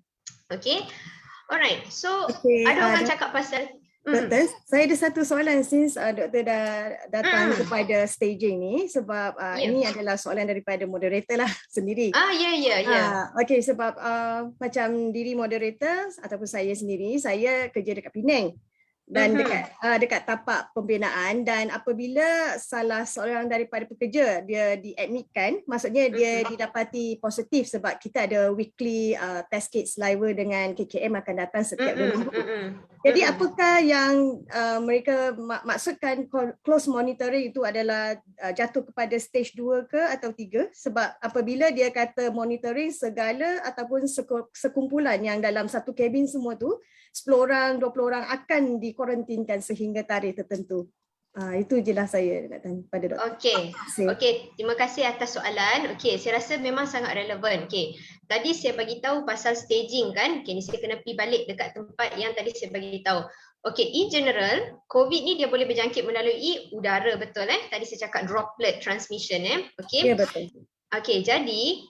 Speaker 3: Okey, alright. So ada orang cakap pasal
Speaker 1: Doktor, saya ada satu soalan since doktor dah datang kepada staging ni, sebab ini adalah soalan daripada moderator lah sendiri.
Speaker 3: Ya.
Speaker 1: Okey, sebab macam diri moderator ataupun saya sendiri, saya kerja dekat Penang dan dekat tapak pembinaan, dan apabila salah seorang daripada pekerja dia diadmitkan, maksudnya dia didapati positif, sebab kita ada weekly test kit saliva dengan KKM akan datang setiap 2 minggu. Jadi apakah yang mereka maksudkan close monitoring itu adalah jatuh kepada stage 2 ke atau 3? Sebab apabila dia kata monitoring segala ataupun sekumpulan yang dalam satu kabin semua tu, 10 orang, 20 orang akan dikuarantinkan sehingga tarikh tertentu. Itu je lah saya nak tanya pada doktor.
Speaker 3: Okey, terima kasih atas soalan. Okey, saya rasa memang sangat relevan. Okey, tadi saya bagi tahu pasal staging kan. Okey, ni saya kena pergi balik dekat tempat yang tadi saya bagi tahu. Okey, in general, COVID ni dia boleh berjangkit melalui udara, betul Tadi saya cakap droplet transmission Okey.
Speaker 1: Ya, betul.
Speaker 3: Okey, jadi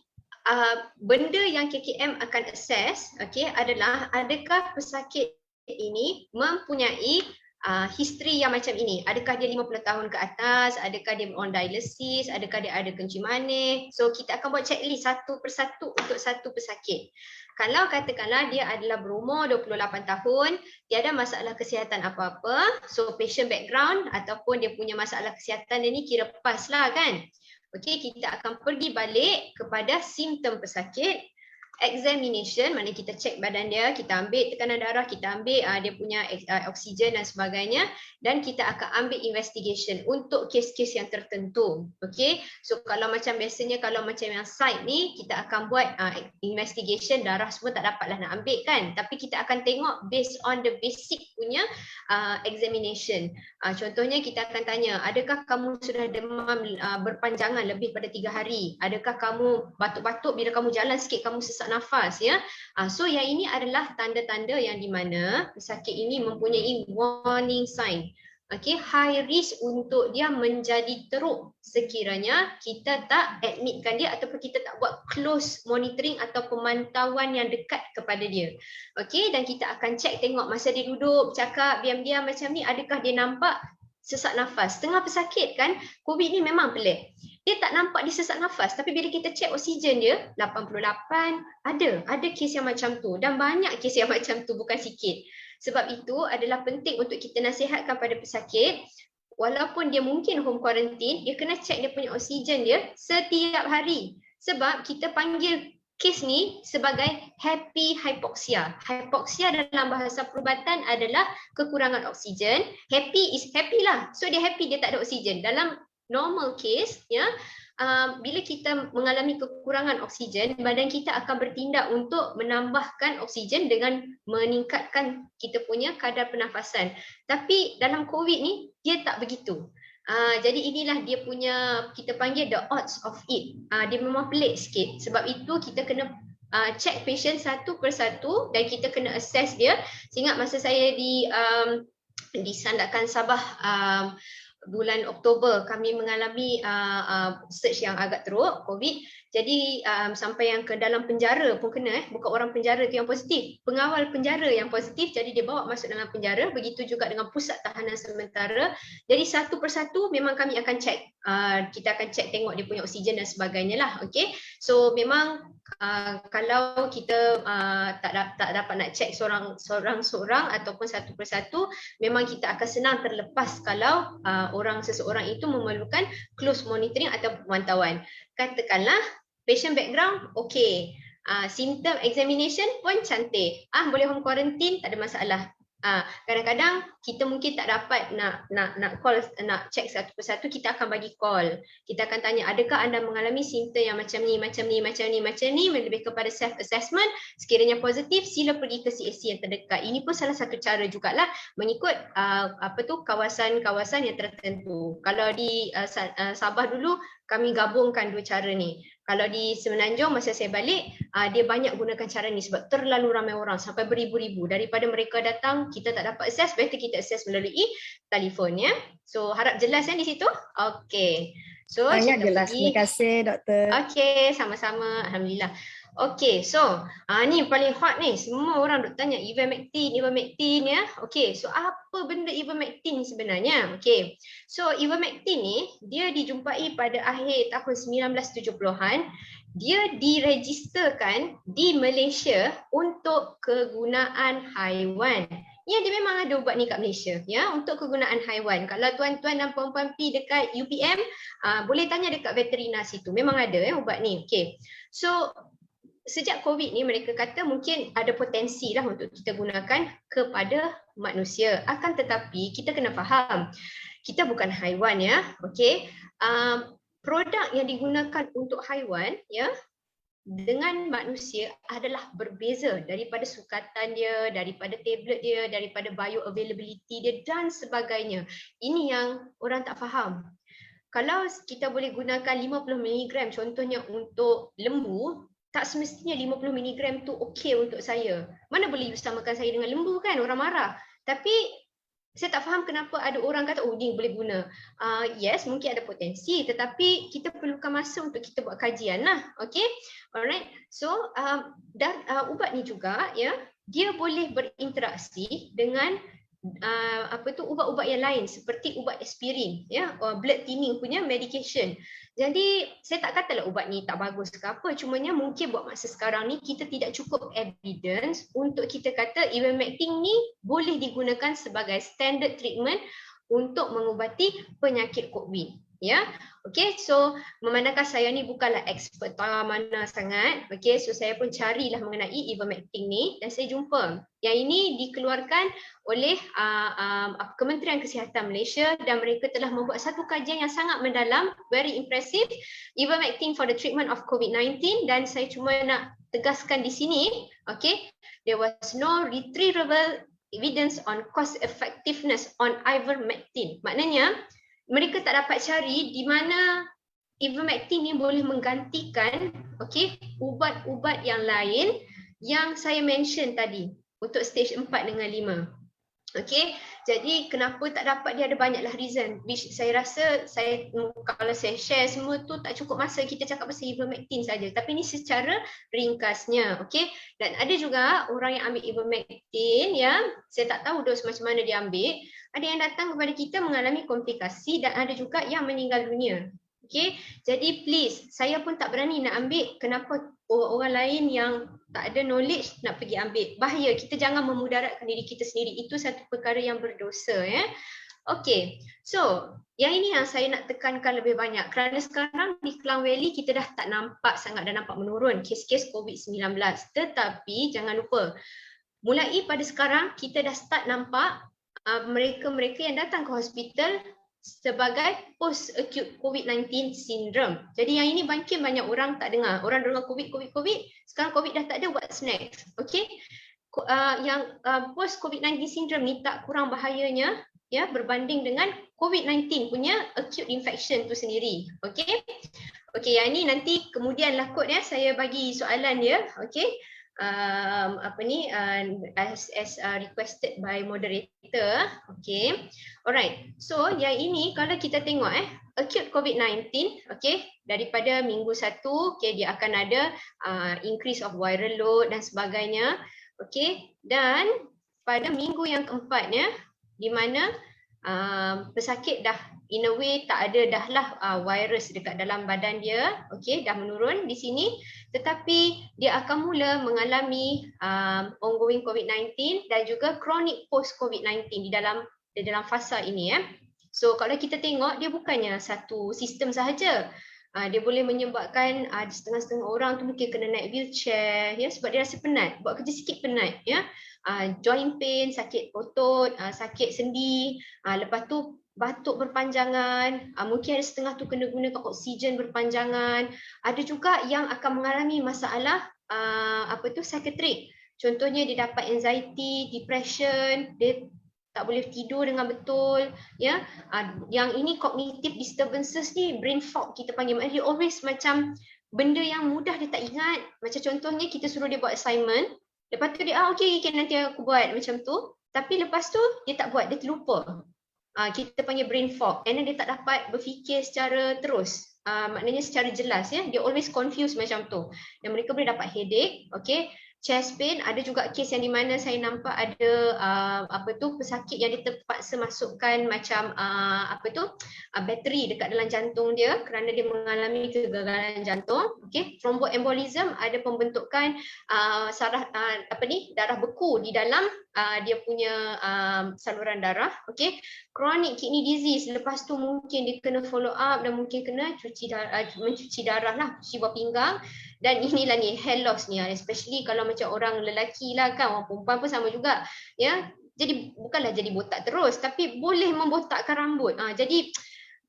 Speaker 3: benda yang KKM akan assess adalah adakah pesakit ini mempunyai history yang macam ini. Adakah dia 50 tahun ke atas, adakah dia on dialysis, adakah dia ada kencing manis. So kita akan buat checklist satu persatu untuk satu pesakit. Kalau katakanlah dia adalah berumur 28 tahun, tiada masalah kesihatan apa-apa, so patient background ataupun dia punya masalah kesihatan dia ni kira pas lah kan. Okey, kita akan pergi balik kepada simptom pesakit. Examination, maknanya kita cek badan dia, kita ambil tekanan darah, kita ambil dia punya oksigen dan sebagainya, dan kita akan ambil investigation untuk kes-kes yang tertentu. Okey, so kalau macam biasanya kalau macam yang site ni, kita akan buat investigation, darah semua tak dapatlah nak ambil kan, tapi kita akan tengok based on the basic punya examination. Contohnya kita akan tanya, adakah kamu sudah demam berpanjangan lebih pada 3 hari? Adakah kamu batuk-batuk bila kamu jalan sikit kamu sesak nafas ya? So yang ini adalah tanda-tanda yang di mana pesakit ini mempunyai warning sign. Okey, high risk untuk dia menjadi teruk sekiranya kita tak admitkan dia ataupun kita tak buat close monitoring atau pemantauan yang dekat kepada dia. Okey, dan kita akan cek tengok masa dia duduk, bercakap, diam-diam macam ni, adakah dia nampak sesak nafas. Setengah pesakit kan, COVID ni memang pelik. Dia tak nampak dia sesak nafas, tapi bila kita cek oksigen dia 88, ada kes yang macam tu, dan banyak kes yang macam tu, bukan sikit. Sebab itu adalah penting untuk kita nasihatkan pada pesakit, walaupun dia mungkin home quarantine, dia kena cek dia punya oksigen dia setiap hari. Sebab kita panggil kes ni sebagai happy hypoxia. Hypoxia dalam bahasa perubatan adalah kekurangan oksigen. Happy is happy lah. So dia happy, dia tak ada oksigen. Dalam normal case, ya, bila kita mengalami kekurangan oksigen, badan kita akan bertindak untuk menambahkan oksigen dengan meningkatkan kita punya kadar pernafasan. Tapi dalam COVID ni, dia tak begitu. Jadi inilah dia punya, kita panggil the odds of it. Dia memang pelik sikit. Sebab itu kita kena check patient satu persatu dan kita kena assess dia. Seingat masa saya di Sandakan Sabah bulan Oktober, kami mengalami search yang agak teruk COVID. Jadi sampai yang ke dalam penjara pun kena, bukan orang penjara tu yang positif, pengawal penjara yang positif, jadi dia bawa masuk dalam penjara. Begitu juga dengan pusat tahanan sementara. Jadi satu persatu memang kami akan cek, kita akan cek tengok dia punya oksigen dan sebagainya lah. Okay, so memang kalau kita tak dapat nak cek seorang ataupun satu persatu, memang kita akan senang terlepas kalau seseorang itu memerlukan close monitoring atau pemantauan. Katakanlah patient background okey, symptom examination pun cantik, boleh home quarantine, tak ada masalah. Kadang-kadang kita mungkin tak dapat nak call, nak check satu persatu, kita akan bagi call. Kita akan tanya, adakah anda mengalami simptom yang macam ni, lebih kepada self assessment. Sekiranya positif, sila pergi ke CAC yang terdekat. Ini pun salah satu cara jugalah mengikut kawasan-kawasan yang tertentu. Kalau di Sabah dulu kami gabungkan dua cara ni. Kalau di Semenanjung masa saya balik, dia banyak gunakan cara ni sebab terlalu ramai orang, sampai beribu-ribu. Daripada mereka datang, kita tak dapat akses, better kita akses melalui telefon ya. So harap jelas di situ. Okey. So
Speaker 1: sangat jelas. Terima kasih doktor.
Speaker 3: Okey, sama-sama. Alhamdulillah. Okey, so ni paling hot ni. Semua orang duk tanya ivermectin ya. Okey, so apa benda ivermectin ni sebenarnya? Okey. So ivermectin ni dia dijumpai pada akhir tahun 1970-an. Dia diregisterkan di Malaysia untuk kegunaan haiwan. Ya, dia memang ada ubat ni kat Malaysia ya, untuk kegunaan haiwan. Kalau tuan-tuan dan puan-puan pi dekat UPM, boleh tanya dekat veterina situ. Memang ada ubat ni. Okey. So sejak COVID ni mereka kata mungkin ada potensi lah untuk kita gunakan kepada manusia. Akan tetapi kita kena faham, kita bukan haiwan ya. Okey. Produk yang digunakan untuk haiwan ya dengan manusia adalah berbeza, daripada sukatan dia, daripada tablet dia, daripada bioavailability dia dan sebagainya. Ini yang orang tak faham. Kalau kita boleh gunakan 50 mg contohnya untuk lembu, tak semestinya 50 mg tu okey untuk saya. Mana boleh samakan saya dengan lembu kan, orang marah. Tapi saya tak faham kenapa ada orang kata, oh ni boleh guna. Yes, mungkin ada potensi, tetapi kita perlukan masa untuk kita buat kajian lah. Okay, alright. So, ubat ni juga, ya, dia boleh berinteraksi dengan ubat-ubat yang lain seperti ubat aspirin, ya, blood thinning punya medication. Jadi saya tak katalah ubat ni tak bagus ke apa, cumanya mungkin buat masa sekarang ni kita tidak cukup evidence untuk kita kata ivermectin ni boleh digunakan sebagai standard treatment untuk mengubati penyakit COVID. Ya, okey. So memandangkan saya ni bukanlah expert mana sangat, okey. So saya pun carilah mengenai ivermectin ni dan saya jumpa yang ini dikeluarkan oleh Kementerian Kesihatan Malaysia dan mereka telah membuat satu kajian yang sangat mendalam, very impressive, ivermectin for the treatment of COVID-19. Dan saya cuma nak tegaskan di sini, okey, there was no retrievable evidence on cost effectiveness on ivermectin. Maknanya mereka tak dapat cari di mana ivermectin ni boleh menggantikan, okey, ubat-ubat yang lain yang saya mention tadi untuk stage 4 dengan 5. Okey, jadi kenapa tak dapat, dia ada banyaklah reason which saya rasa kalau saya share semua tu tak cukup masa kita cakap pasal ivermectin saja, tapi ni secara ringkasnya. Okey, dan ada juga orang yang ambil ivermectin ya, saya tak tahu dos macam mana dia ambil. Ada yang datang kepada kita mengalami komplikasi dan ada juga yang meninggal dunia. Okey, jadi please, saya pun tak berani nak ambil, kenapa orang lain yang tak ada knowledge nak pergi ambil. Bahaya, kita jangan memudaratkan diri kita sendiri. Itu satu perkara yang berdosa ya. Okey, so yang ini yang saya nak tekankan lebih banyak kerana sekarang di Klang Valley kita dah tak nampak sangat, dah nampak menurun kes-kes COVID-19. Tetapi jangan lupa, mulai pada sekarang kita dah start nampak mereka-mereka yang datang ke hospital sebagai post-acute COVID-19 syndrome. Jadi yang ini mungkin banyak orang tak dengar. Orang dengar COVID. Sekarang COVID dah tak ada, what's next? Okay? Yang post-COVID-19 syndrome ni tak kurang bahayanya ya berbanding dengan COVID-19 punya acute infection tu sendiri. Okay? Okay, yang ini nanti kemudian lah kot ya, saya bagi soalan dia. Okay? as requested by moderator. Okay, alright. So yang ini kalau kita tengok acute COVID-19, okay, daripada minggu 1, okay, dia akan ada increase of viral load dan sebagainya. Okay, dan pada minggu yang keempatnya, di mana pesakit dah in a way tak ada dah lah virus dekat dalam badan dia, okay, dah menurun di sini, tetapi dia akan mula mengalami ongoing COVID-19 dan juga chronic post COVID-19 di dalam fasa ini. So kalau kita tengok, dia bukannya satu sistem sahaja. Dia boleh menyebabkan setengah-setengah orang tu mungkin kena naik wheelchair, ya, sebab dia rasa penat, buat kerja sikit penat, ya. Joint pain, sakit otot, sakit sendi, lepas tu batuk berpanjangan, mungkin ada setengah tu kena gunakan oksigen berpanjangan. Ada juga yang akan mengalami masalah psikiatrik. Contohnya dia dapat anxiety, depression, dia tak boleh tidur dengan betul, ya. Yang ini cognitive disturbances ni, brain fog kita panggil. Dia always macam benda yang mudah dia tak ingat. Macam contohnya kita suruh dia buat assignment, lepas tu dia okay, nanti aku buat macam tu, tapi lepas tu dia tak buat, dia terlupa. Kita panggil brain fog, and then dia tak dapat berfikir secara terus, maknanya secara jelas, ya. Dia always confused macam tu, dan mereka boleh dapat headache, okay, chest pain. Ada juga kes yang di mana saya nampak ada pesakit yang dia terpaksa masukkan macam bateri dekat dalam jantung dia kerana dia mengalami kegagalan jantung, okay. Thromboembolism, ada pembentukan darah beku di dalam dia punya saluran darah, okay. Chronic kidney disease, lepas tu mungkin dia kena follow up dan mungkin kena mencuci darah lah, cuci buah pinggang. Dan inilah ni, hair loss ni, especially kalau macam orang lelaki lah kan, orang perempuan pun sama juga, ya. Jadi bukanlah jadi botak terus, tapi boleh membotakkan rambut. Jadi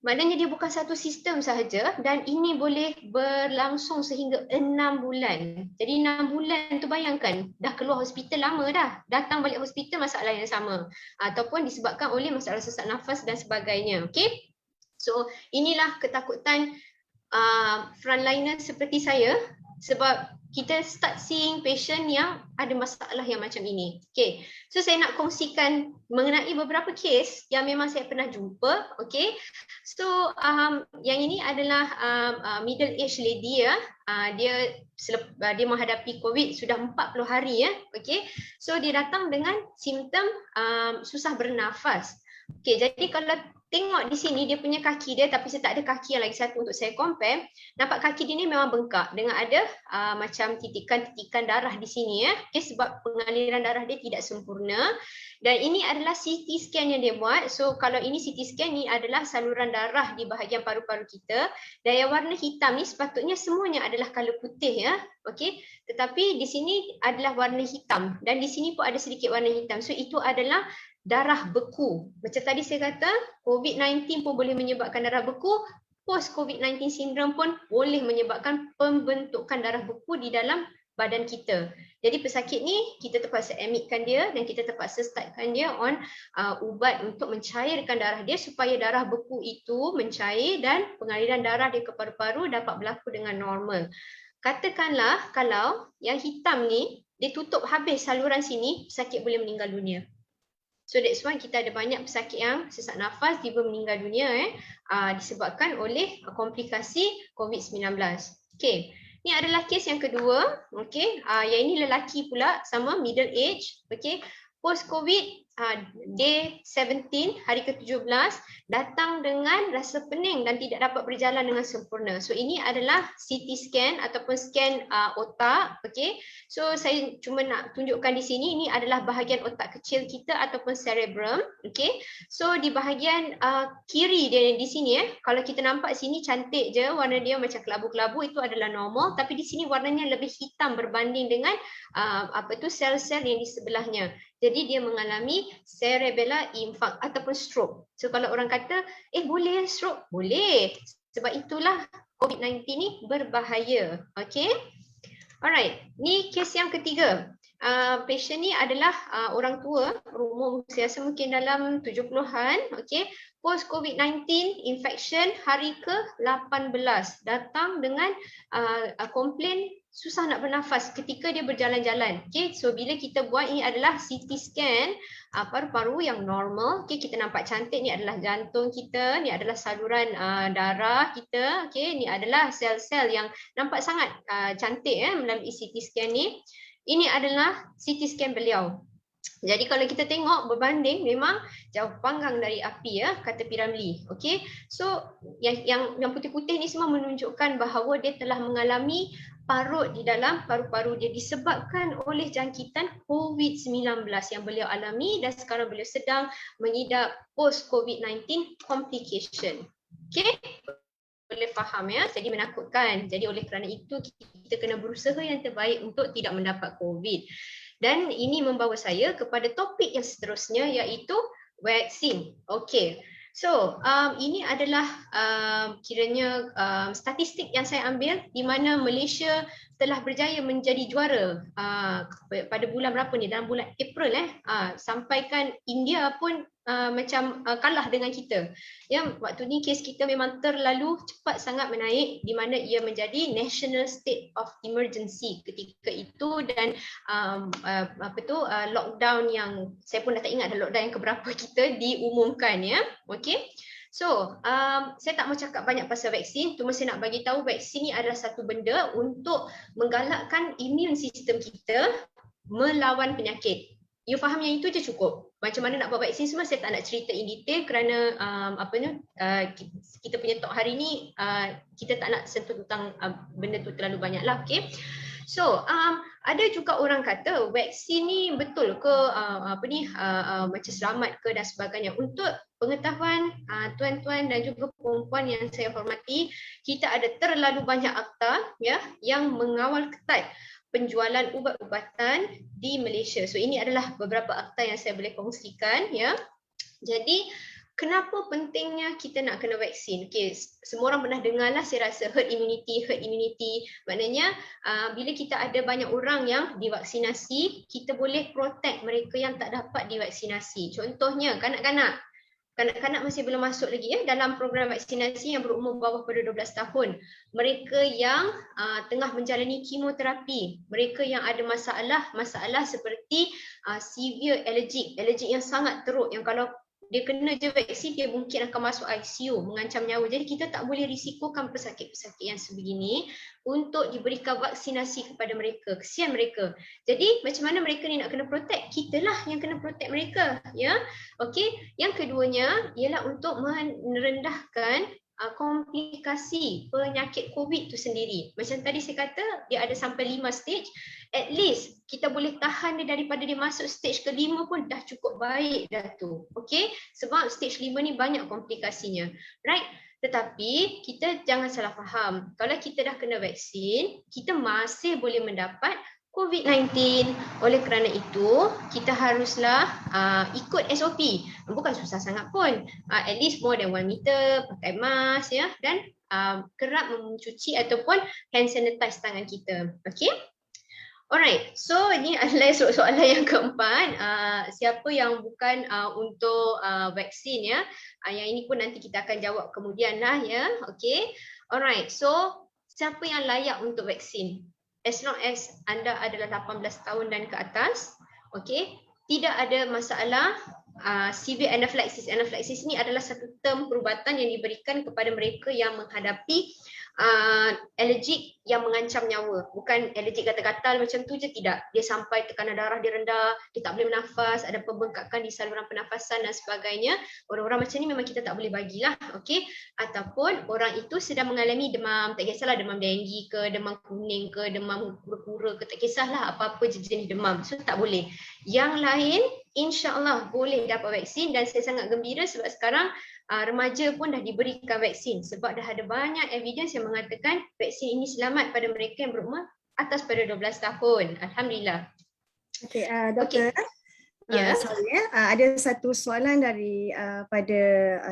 Speaker 3: maknanya dia bukan satu sistem sahaja, dan ini boleh berlangsung sehingga 6 bulan. Jadi 6 bulan tu bayangkan, dah keluar hospital lama dah, datang balik hospital masalah yang sama, ataupun disebabkan oleh masalah sesak nafas dan sebagainya, okay. So inilah ketakutan frontliner seperti saya, sebab kita start seeing patient yang ada masalah yang macam ini. Okay, so saya nak kongsikan mengenai beberapa kes yang memang saya pernah jumpa. Okay, so yang ini adalah middle age lady, ya. Dia menghadapi COVID sudah 40 hari, ya. Okay, so dia datang dengan simptom susah bernafas. Okay, jadi kalau tengok di sini dia punya kaki dia, tapi saya tak ada kaki yang lagi satu untuk saya compare. Nampak kaki dia ni memang bengkak dengan ada macam titikan-titikan darah di sini, ya. Okay, sebab pengaliran darah dia tidak sempurna. Dan ini adalah CT scan yang dia buat. So kalau ini CT scan ni adalah saluran darah di bahagian paru-paru kita. Dan yang warna hitam ni sepatutnya semuanya adalah color putih, ya. Okay, tetapi di sini adalah warna hitam dan di sini pun ada sedikit warna hitam. So itu adalah darah beku. Macam tadi saya kata, COVID-19 pun boleh menyebabkan darah beku, post COVID-19 syndrome pun boleh menyebabkan pembentukan darah beku di dalam badan kita. Jadi pesakit ni kita terpaksa admitkan dia dan kita terpaksa startkan dia on ubat untuk mencairkan darah dia supaya darah beku itu mencair dan pengaliran darah dia ke paru-paru dapat berlaku dengan normal. Katakanlah kalau yang hitam ni dia tutup habis saluran sini, pesakit boleh meninggal dunia. So that's why kita ada banyak pesakit yang sesak nafas tiba meninggal dunia disebabkan oleh komplikasi COVID-19. Okay, ini adalah kes yang kedua. Okay, yang ini lelaki pula, sama middle age. Okay, post COVID day 17, hari ke-17, datang dengan rasa pening dan tidak dapat berjalan dengan sempurna. So ini adalah CT scan ataupun scan otak. Okay, so saya cuma nak tunjukkan di sini, ini adalah bahagian otak kecil kita ataupun cerebrum. Okay, so di bahagian kiri dia di sini, kalau kita nampak sini cantik je, warna dia macam kelabu-kelabu, itu adalah normal. Tapi di sini warnanya lebih hitam berbanding dengan sel-sel yang di sebelahnya. Jadi dia mengalami cerebellar infarct ataupun stroke. So kalau orang kata, boleh stroke? Boleh. Sebab itulah COVID-19 ni berbahaya. Okay. Alright. Ni kes yang ketiga. Patient ni adalah orang tua, umur saya rasa mungkin dalam 70-an. Okay. post COVID-19 infection hari ke-18 datang dengan komplain susah nak bernafas ketika dia berjalan-jalan. Okay, so bila kita buat ini adalah CT scan paru-paru yang normal. Okay, kita nampak cantik, ni adalah jantung kita, ni adalah saluran darah kita. Okay, ni adalah sel-sel yang nampak sangat cantik melalui CT scan ni. Ini adalah CT scan beliau. Jadi kalau kita tengok berbanding memang jauh panggang dari api kata P. Ramlee. Okey. So yang putih-putih ni semua menunjukkan bahawa dia telah mengalami parut di dalam paru-paru dia disebabkan oleh jangkitan COVID-19 yang beliau alami dan sekarang beliau sedang mengidap post COVID-19 complication. Okey. Boleh faham jadi menakutkan. Jadi oleh kerana itu kita kena berusaha yang terbaik untuk tidak mendapat COVID. Dan ini membawa saya kepada topik yang seterusnya iaitu vaksin. Okey. So, ini adalah kiranya statistik yang saya ambil di mana Malaysia telah berjaya menjadi juara pada bulan berapa ni, dalam bulan April sampaikan India pun macam kalah dengan kita. Ya, waktu ni kes kita memang terlalu cepat sangat menaik di mana ia menjadi national state of emergency ketika itu dan lockdown yang saya pun dah tak ingat dah lockdown yang keberapa kita diumumkan Okey. So, saya tak mau cakap banyak pasal vaksin, cuma saya nak bagi tahu vaksin ni adalah satu benda untuk menggalakkan immune sistem kita melawan penyakit. You faham yang itu je cukup. Macam mana nak buat vaksin semua saya tak nak cerita in detail kerana kita punya talk hari ni kita tak nak sentuh tentang benda tu terlalu banyak lah. Okay. So, ada juga orang kata vaksin ni betul ke macam selamat ke dan sebagainya. Untuk pengetahuan tuan-tuan dan juga perempuan yang saya hormati, kita ada terlalu banyak akta yang mengawal ketat penjualan ubat-ubatan di Malaysia. So ini adalah beberapa akta yang saya boleh kongsikan Jadi kenapa pentingnya kita nak kena vaksin? Okay, semua orang pernah dengar lah saya rasa herd immunity. Maknanya bila kita ada banyak orang yang divaksinasi, kita boleh protect mereka yang tak dapat divaksinasi. Contohnya kanak-kanak masih belum masuk lagi dalam program vaksinasi yang berumur bawah pada 12 tahun. Mereka yang tengah menjalani kemoterapi, mereka yang ada masalah seperti severe allergic yang sangat teruk yang kalau dia kena je vaksin dia mungkin akan masuk ICU mengancam nyawa. Jadi kita tak boleh risikokan pesakit-pesakit yang sebegini untuk diberikan vaksinasi kepada mereka. Kesian mereka. Jadi macam mana mereka ni nak kena protect? Kita lah yang kena protect mereka Okey. Yang keduanya ialah untuk merendahkan komplikasi penyakit COVID tu sendiri. Macam tadi saya kata dia ada sampai 5 stage. At least kita boleh tahan dia daripada dia masuk stage ke-5 pun dah cukup baik dah tu. Okey? Sebab stage 5 ni banyak komplikasinya. Right? Tetapi kita jangan salah faham. Kalau kita dah kena vaksin, kita masih boleh mendapat COVID-19. Oleh kerana itu, kita haruslah ikut SOP. Bukan susah sangat pun. At least more than 1 meter, pakai mask dan kerap mencuci ataupun hand sanitize tangan kita. Okey? Alright, so ini adalah soalan yang keempat. Siapa yang bukan untuk vaksin yang ini pun nanti kita akan jawab kemudian lah Okey. Alright, so siapa yang layak untuk vaksin? As long as anda adalah 18 tahun dan ke atas, okey, tidak ada masalah. Severe anaphylaxis. Anaphylaxis ni adalah satu term perubatan yang diberikan kepada mereka yang menghadapi allergic yang mengancam nyawa. Bukan allergic gatal-gatal macam tu je, tidak. Dia sampai tekanan darah dia rendah, dia tak boleh bernafas, ada pembengkakan di saluran pernafasan dan sebagainya. Orang-orang macam ni memang kita tak boleh bagilah, okey. Ataupun orang itu sedang mengalami demam, tak kisahlah demam denggi ke, demam kuning ke, demam kura-kura ke, tak kisahlah apa-apa jenis demam. So tak boleh. Yang lain insya-Allah boleh dapat vaksin dan saya sangat gembira sebab sekarang remaja pun dah diberikan vaksin sebab dah ada banyak evidence yang mengatakan vaksin ini selamat pada mereka yang berumur atas pada 12 tahun. Alhamdulillah.
Speaker 1: Okey, doktor. Ada satu soalan dari pada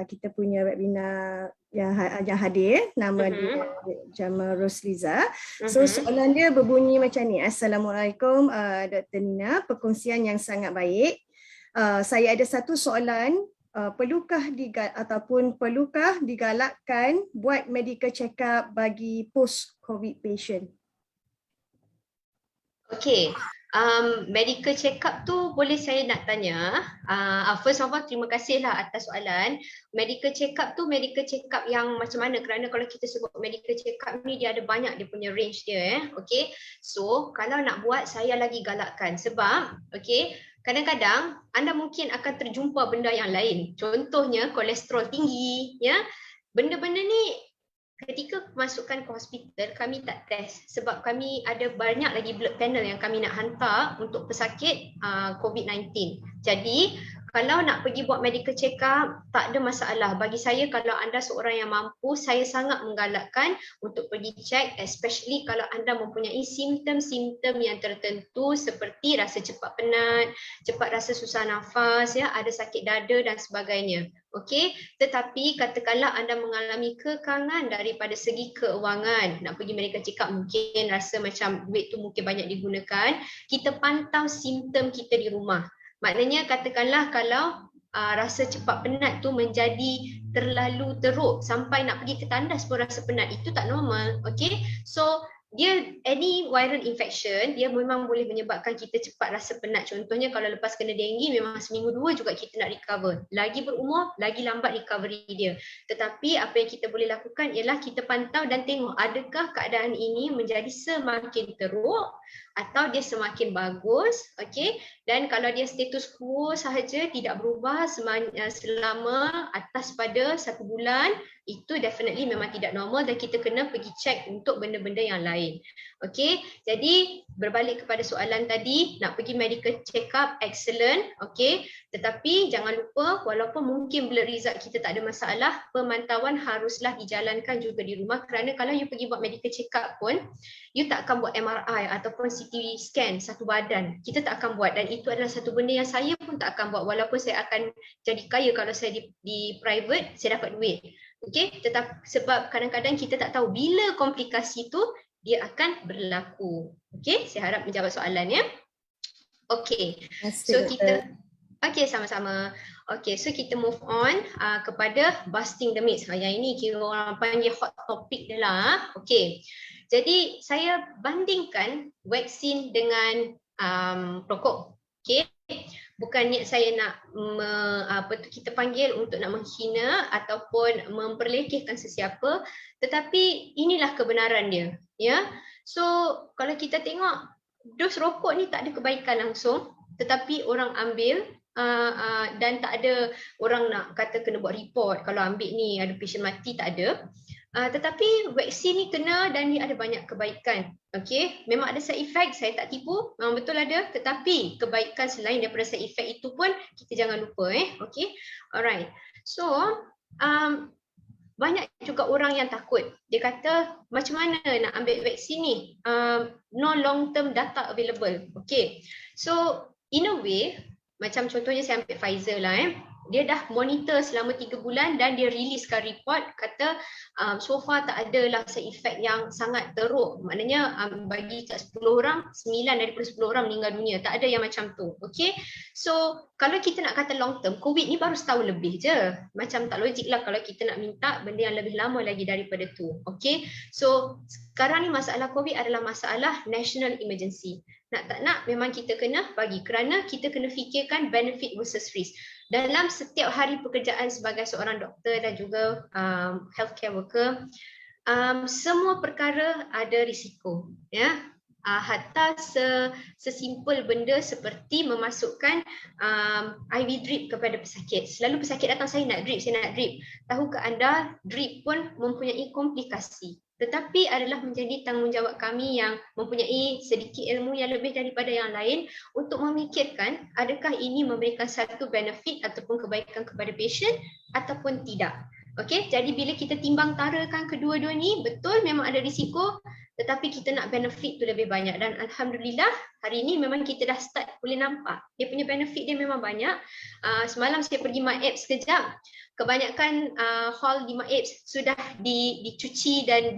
Speaker 1: kita punya webinar yang hadir, nama dia Jamal Rosliza. So soalan dia berbunyi macam ni. Assalamualaikum Dr. Nina, perkongsian yang sangat baik. Saya ada satu soalan perlukah digalakkan buat medical check-up bagi post-COVID patient?
Speaker 3: Okay, medical check-up tu boleh saya nak tanya. First of all, terima kasihlah atas soalan. Medical check-up tu medical check-up yang macam mana? Kerana kalau kita sebut medical check-up ni dia ada banyak dia punya range dia. Okay, so kalau nak buat saya lagi galakkan sebab okay, kadang-kadang anda mungkin akan terjumpa benda yang lain. Contohnya kolesterol tinggi, ya. Benda-benda ni ketika masukkan ke hospital kami tak test sebab kami ada banyak lagi blood panel yang kami nak hantar untuk pesakit COVID-19. Jadi kalau nak pergi buat medical check-up tak ada masalah. Bagi saya kalau anda seorang yang mampu, saya sangat menggalakkan untuk pergi check, especially kalau anda mempunyai simptom-simptom yang tertentu seperti rasa cepat penat, cepat rasa susah nafas, ya, ada sakit dada dan sebagainya. Okey, tetapi katakanlah anda mengalami kekangan daripada segi keuangan, nak pergi medical check-up mungkin rasa macam duit tu mungkin banyak digunakan, kita pantau simptom kita di rumah. Maknanya katakanlah kalau rasa cepat penat tu menjadi terlalu teruk sampai nak pergi ke tandas pun rasa penat, itu tak normal. Okey, so dia any viral infection dia memang boleh menyebabkan kita cepat rasa penat. Contohnya kalau lepas kena denggi memang seminggu 2 juga kita nak recover. Lagi berumur lagi lambat recovery dia. Tetapi apa yang kita boleh lakukan ialah kita pantau dan tengok adakah keadaan ini menjadi semakin teruk atau dia semakin bagus. Okey, dan kalau dia status quo sahaja tidak berubah selama atas pada 1 bulan, itu definitely memang tidak normal dan kita kena pergi check untuk benda-benda yang lain. Okey, jadi berbalik kepada soalan tadi, nak pergi medical check-up excellent, okey, tetapi jangan lupa walaupun mungkin blood result kita tak ada masalah, pemantauan haruslah dijalankan juga di rumah kerana kalau you pergi buat medical check-up pun, you tak akan buat MRI ataupun CT scan satu badan. Kita tak akan buat dan itu adalah satu benda yang saya pun tak akan buat walaupun saya akan jadi kaya kalau saya di private, saya dapat duit. Okey, tetap sebab kadang-kadang kita tak tahu bila komplikasi tu dia akan berlaku. Okey, saya harap menjawab soalan ya. Okey. So kita okey sama-sama. Okey, so kita move on kepada busting the myths. Yang ini kira orang panggil hot topic dia lah. Okey. Jadi saya bandingkan vaksin dengan rokok. Okey. Bukan niat saya nak kita panggil untuk nak menghina ataupun memperlekehkan sesiapa, tetapi inilah kebenaran dia, ya. So kalau kita tengok dos rokok ni tak ada kebaikan langsung, tetapi orang ambil dan tak ada orang nak kata kena buat report kalau ambil ni ada patient mati, tak ada. Tetapi vaksin ni kena dan dia ada banyak kebaikan. Okey, memang ada side effect, saya tak tipu, memang betul ada, tetapi kebaikan selain daripada side effect itu pun kita jangan lupa Okey. Alright. So, banyak juga orang yang takut. Dia kata macam mana nak ambil vaksin ni? No long term data available. Okey. So, in a way, macam contohnya saya ambil Pfizer lah dia dah monitor selama 3 bulan dan dia riliskan report kata so far tak adalah side effect yang sangat teruk. Maknanya bagi 10 orang, 9 daripada 10 orang meninggal dunia. Tak ada yang macam tu. Okay. So kalau kita nak kata long term, COVID ni baru setahun lebih je. Macam tak logik lah kalau kita nak minta benda yang lebih lama lagi daripada tu. Okay. So sekarang ni masalah COVID adalah masalah national emergency. Nak tak nak memang kita kena bagi kerana kita kena fikirkan benefit versus risk. Dalam setiap hari pekerjaan sebagai seorang doktor dan juga healthcare worker, semua perkara ada risiko, ya. Hatta sesimpel benda seperti memasukkan IV drip kepada pesakit. Selalu pesakit datang, saya nak drip. Tahukah anda drip pun mempunyai komplikasi. Tetapi adalah menjadi tanggungjawab kami yang mempunyai sedikit ilmu yang lebih daripada yang lain untuk memikirkan adakah ini memberikan satu benefit ataupun kebaikan kepada pasien ataupun tidak. Okey, jadi bila kita timbang tarakan kedua-dua ni, betul memang ada risiko, tetapi kita nak benefit tu lebih banyak dan alhamdulillah hari ini memang kita dah start boleh nampak dia punya benefit dia memang banyak. Semalam saya pergi MyApps sekejap. Kebanyakan hall di MyApps sudah dicuci dan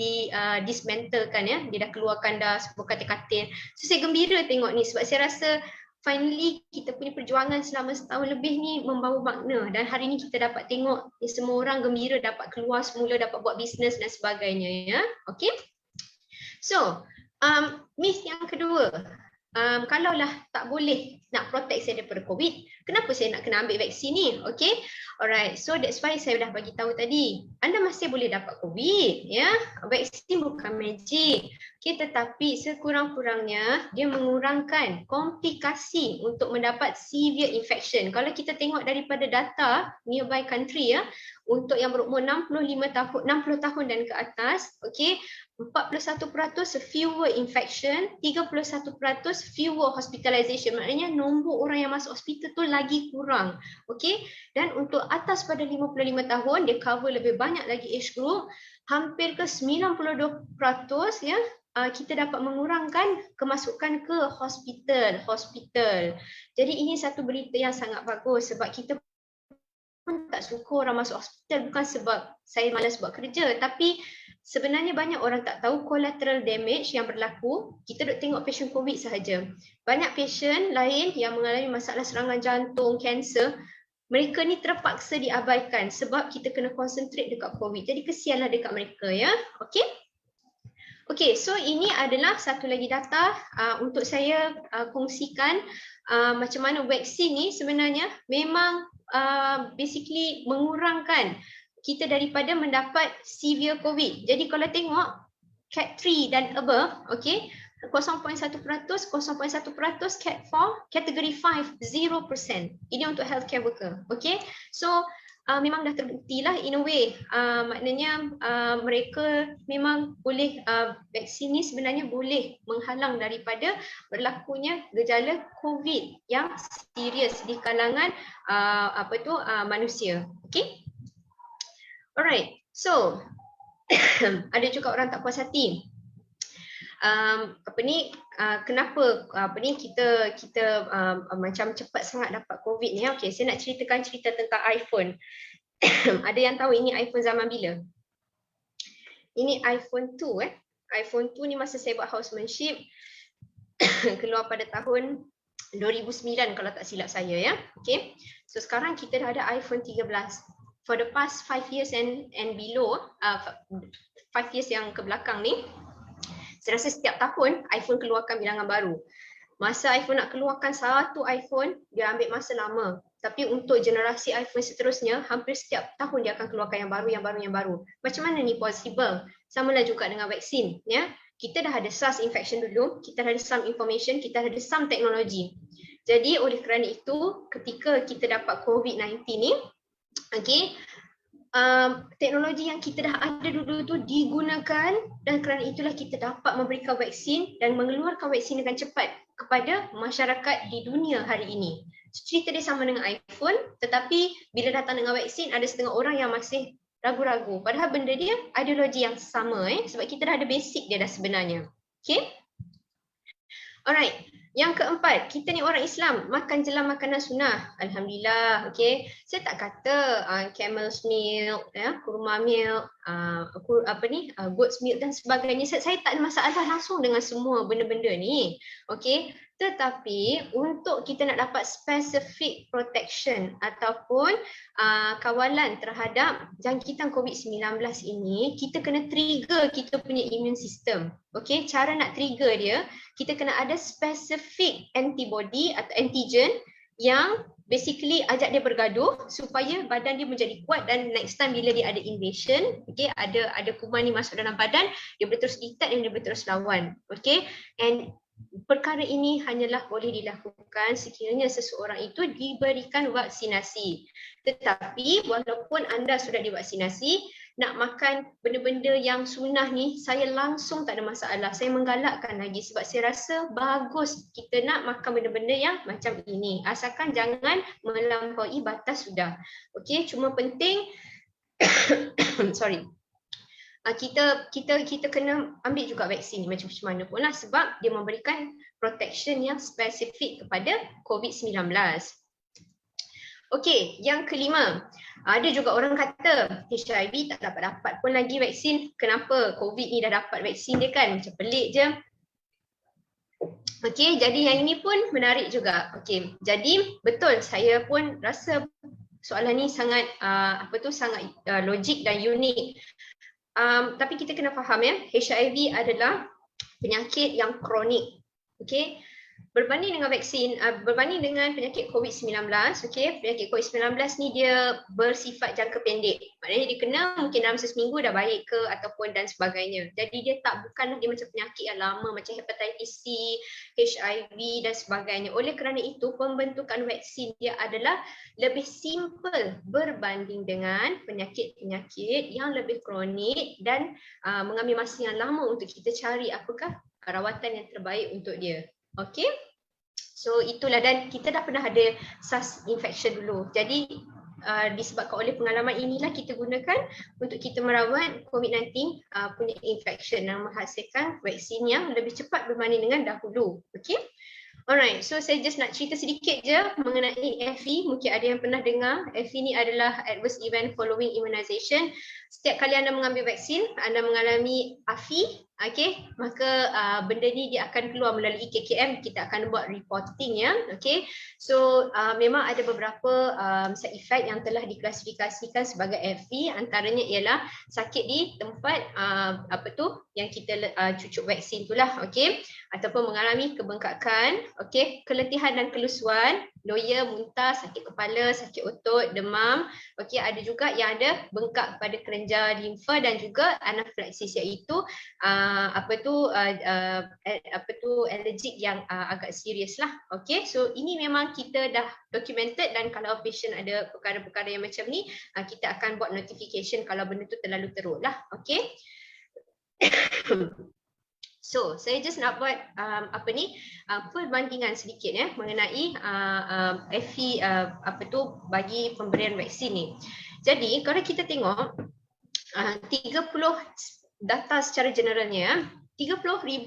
Speaker 3: dismantlekan ya. Dia dah keluarkan dah semua katil-katil. So saya gembira tengok ni sebab saya rasa finally kita punya perjuangan selama setahun lebih ni membawa makna, dan hari ni kita dapat tengok semua orang gembira dapat keluar semula, dapat buat bisnes dan sebagainya, ya. Okay, so myth yang kedua, kalaulah tak boleh nak protect saya daripada COVID, kenapa saya nak kena ambil vaksin ni? Okay, alright, so that's why saya dah bagi tahu tadi, anda masih boleh dapat COVID, ya. Vaksin bukan magic, okay, tetapi sekurang-kurangnya dia mengurangkan komplikasi untuk mendapat severe infection. Kalau kita tengok daripada data nearby country, ya, untuk yang berumur 60 tahun dan ke atas, okay, 41% fewer infection, 31% fewer hospitalization. Maknanya nombor orang yang masuk hospital tu lagi kurang. Okay? Dan untuk atas pada 55 tahun, dia cover lebih banyak lagi age group, hampir ke 92%, ya, kita dapat mengurangkan kemasukan ke hospital. Jadi ini satu berita yang sangat bagus, sebab kita pun tak suka orang masuk hospital, bukan sebab saya malas buat kerja, tapi sebenarnya banyak orang tak tahu collateral damage yang berlaku. Kita duk tengok patient COVID sahaja. Banyak patient lain yang mengalami masalah serangan jantung, kanser, mereka ni terpaksa diabaikan sebab kita kena concentrate dekat COVID. Jadi kesianlah dekat mereka, ya. Okay? Okay, so ini adalah satu lagi data untuk saya kongsikan macam mana vaksin ni sebenarnya memang basically mengurangkan kita daripada mendapat severe COVID. Jadi kalau tengok Cat 3 dan above, okay, 0.1%, 0.1%, Cat 4, kategori 5, 0%. Ini untuk healthcare worker, okay. So memang dah terbukti lah in a way, maknanya mereka memang boleh, vaksin ni sebenarnya boleh menghalang daripada berlakunya gejala COVID yang serius di kalangan manusia, okay. Alright, so ada juga orang tak puas hati. Kenapa kita macam cepat sangat dapat COVID ni? Okay, saya nak ceritakan cerita tentang iPhone. Ada yang tahu ini iPhone zaman bila? Ini iPhone 2 iPhone 2 ni masa saya buat housemanship keluar pada tahun 2009 kalau tak silap saya, ya. Okay, so sekarang kita dah ada iPhone 13. For the past 5 years and below, 5 years yang ke belakang ni, saya rasa setiap tahun iPhone keluarkan bilangan baru. Masa iPhone nak keluarkan satu iPhone, dia ambil masa lama. Tapi untuk generasi iPhone seterusnya, hampir setiap tahun dia akan keluarkan yang baru. Macam mana ni possible? Samalah juga dengan vaksin, ya. Kita dah ada SARS infection dulu, kita dah ada some information, kita dah ada some teknologi. Jadi oleh kerana itu, ketika kita dapat COVID-19 ni, okay, teknologi yang kita dah ada dulu tu digunakan, dan kerana itulah kita dapat memberikan vaksin dan mengeluarkan vaksin dengan cepat kepada masyarakat di dunia hari ini. Cerita dia sama dengan iPhone, tetapi bila datang dengan vaksin ada setengah orang yang masih ragu-ragu. Padahal benda dia ideologi yang sama, sebab kita dah ada basic dia dah sebenarnya. Okay? Alright. Yang keempat, kita ni orang Islam, makan jelang makanan sunnah. Alhamdulillah, okay. Saya tak kata camel's milk, kurma milk, goat's milk dan sebagainya. Saya tak ada masalah langsung dengan semua benda-benda ni, okay. Tetapi untuk kita nak dapat specific protection ataupun kawalan terhadap jangkitan COVID-19 ini, kita kena trigger kita punya immune system. Okay, cara nak trigger dia, kita kena ada specific antibody atau antigen yang basically ajak dia bergaduh supaya badan dia menjadi kuat, dan next time bila dia ada invasion, okay, ada kuman ni masuk dalam badan, dia boleh terus detect dan dia boleh terus lawan. Okay, and perkara ini hanyalah boleh dilakukan sekiranya seseorang itu diberikan vaksinasi. Tetapi walaupun anda sudah divaksinasi, nak makan benda-benda yang sunnah ni, saya langsung tak ada masalah. Saya menggalakkan lagi sebab saya rasa bagus kita nak makan benda-benda yang macam ini. Asalkan jangan melampaui batas sudah. Okey, cuma penting sorry. Kita kena ambil juga vaksin macam mana pun lah, sebab dia memberikan protection yang spesifik kepada COVID-19. Okey, yang kelima, ada juga orang kata HIV tak dapat pun lagi vaksin. Kenapa? COVID ni dah dapat vaksin dia kan? Macam pelik je. Okey, jadi yang ini pun menarik juga. Okey, jadi betul saya pun rasa soalan ni sangat sangat logik dan unik. Tapi kita kena faham ya, HIV adalah penyakit yang kronik. Okey. Berbanding dengan vaksin, berbanding dengan penyakit COVID-19, okey, penyakit COVID-19 ni dia bersifat jangka pendek. Maknanya dia kena mungkin dalam seminggu dah baik ke ataupun dan sebagainya. Jadi dia bukanlah dia macam penyakit yang lama macam hepatitis C, HIV dan sebagainya. Oleh kerana itu pembentukan vaksin dia adalah lebih simple berbanding dengan penyakit-penyakit yang lebih kronik dan mengambil masa yang lama untuk kita cari apakah rawatan yang terbaik untuk dia. Okay, so itulah, dan kita dah pernah ada SARS infection dulu. Jadi disebabkan oleh pengalaman inilah kita gunakan untuk kita merawat COVID-19 punya infection dan menghasilkan vaksin yang lebih cepat berbanding dengan dahulu. Okay, alright, so saya just nak cerita sedikit je mengenai FE. Mungkin ada yang pernah dengar. FE ni adalah Adverse Event Following Immunization. Setiap kali anda mengambil vaksin, anda mengalami AFI, okay, maka benda ni dia akan keluar melalui KKM. Kita akan buat reporting ya, okay. So memang ada beberapa side effect yang telah diklasifikasikan sebagai FE. Antaranya ialah sakit di tempat yang kita cucuk vaksin itulah, okay, ataupun mengalami kebengkakan, okay, keletihan dan kelusuan, loya, muntah, sakit kepala, sakit otot, demam, okay. Ada juga yang ada bengkak pada kelenjar limfa dan juga anafilaksis, iaitu allergic yang agak serius lah. Okay, so ini memang kita dah documented, dan kalau patient ada perkara-perkara yang macam ni, kita akan buat notification kalau benda tu terlalu teruk lah. Okay. So, saya just nak buat perbandingan sedikit ya mengenai FE bagi pemberian vaksin ni. Jadi, kalau kita tengok 30 data secara generalnya, 30,000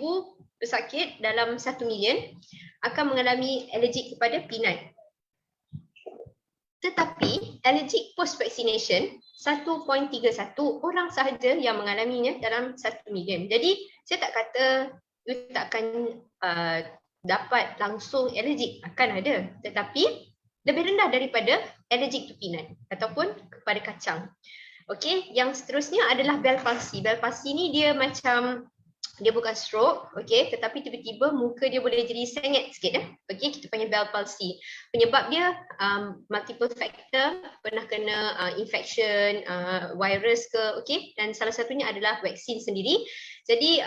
Speaker 3: pesakit dalam 1 million akan mengalami allergic kepada peanut. Tetapi allergic post vaccination 1.31 orang sahaja yang mengalaminya dalam 1 million. Jadi saya tak kata you tak akan dapat langsung allergic, akan ada, tetapi lebih rendah daripada allergic to peanut ataupun kepada kacang. Okey, yang seterusnya adalah Bell palsy. Bell palsy ni dia macam, dia bukan stroke, okey, tetapi tiba-tiba muka dia boleh jadi sengit sikit ya. Okey, kita panggil Bell palsy. Penyebab dia multiple factor, pernah kena infection, virus ke, okey, dan salah satunya adalah vaksin sendiri. Jadi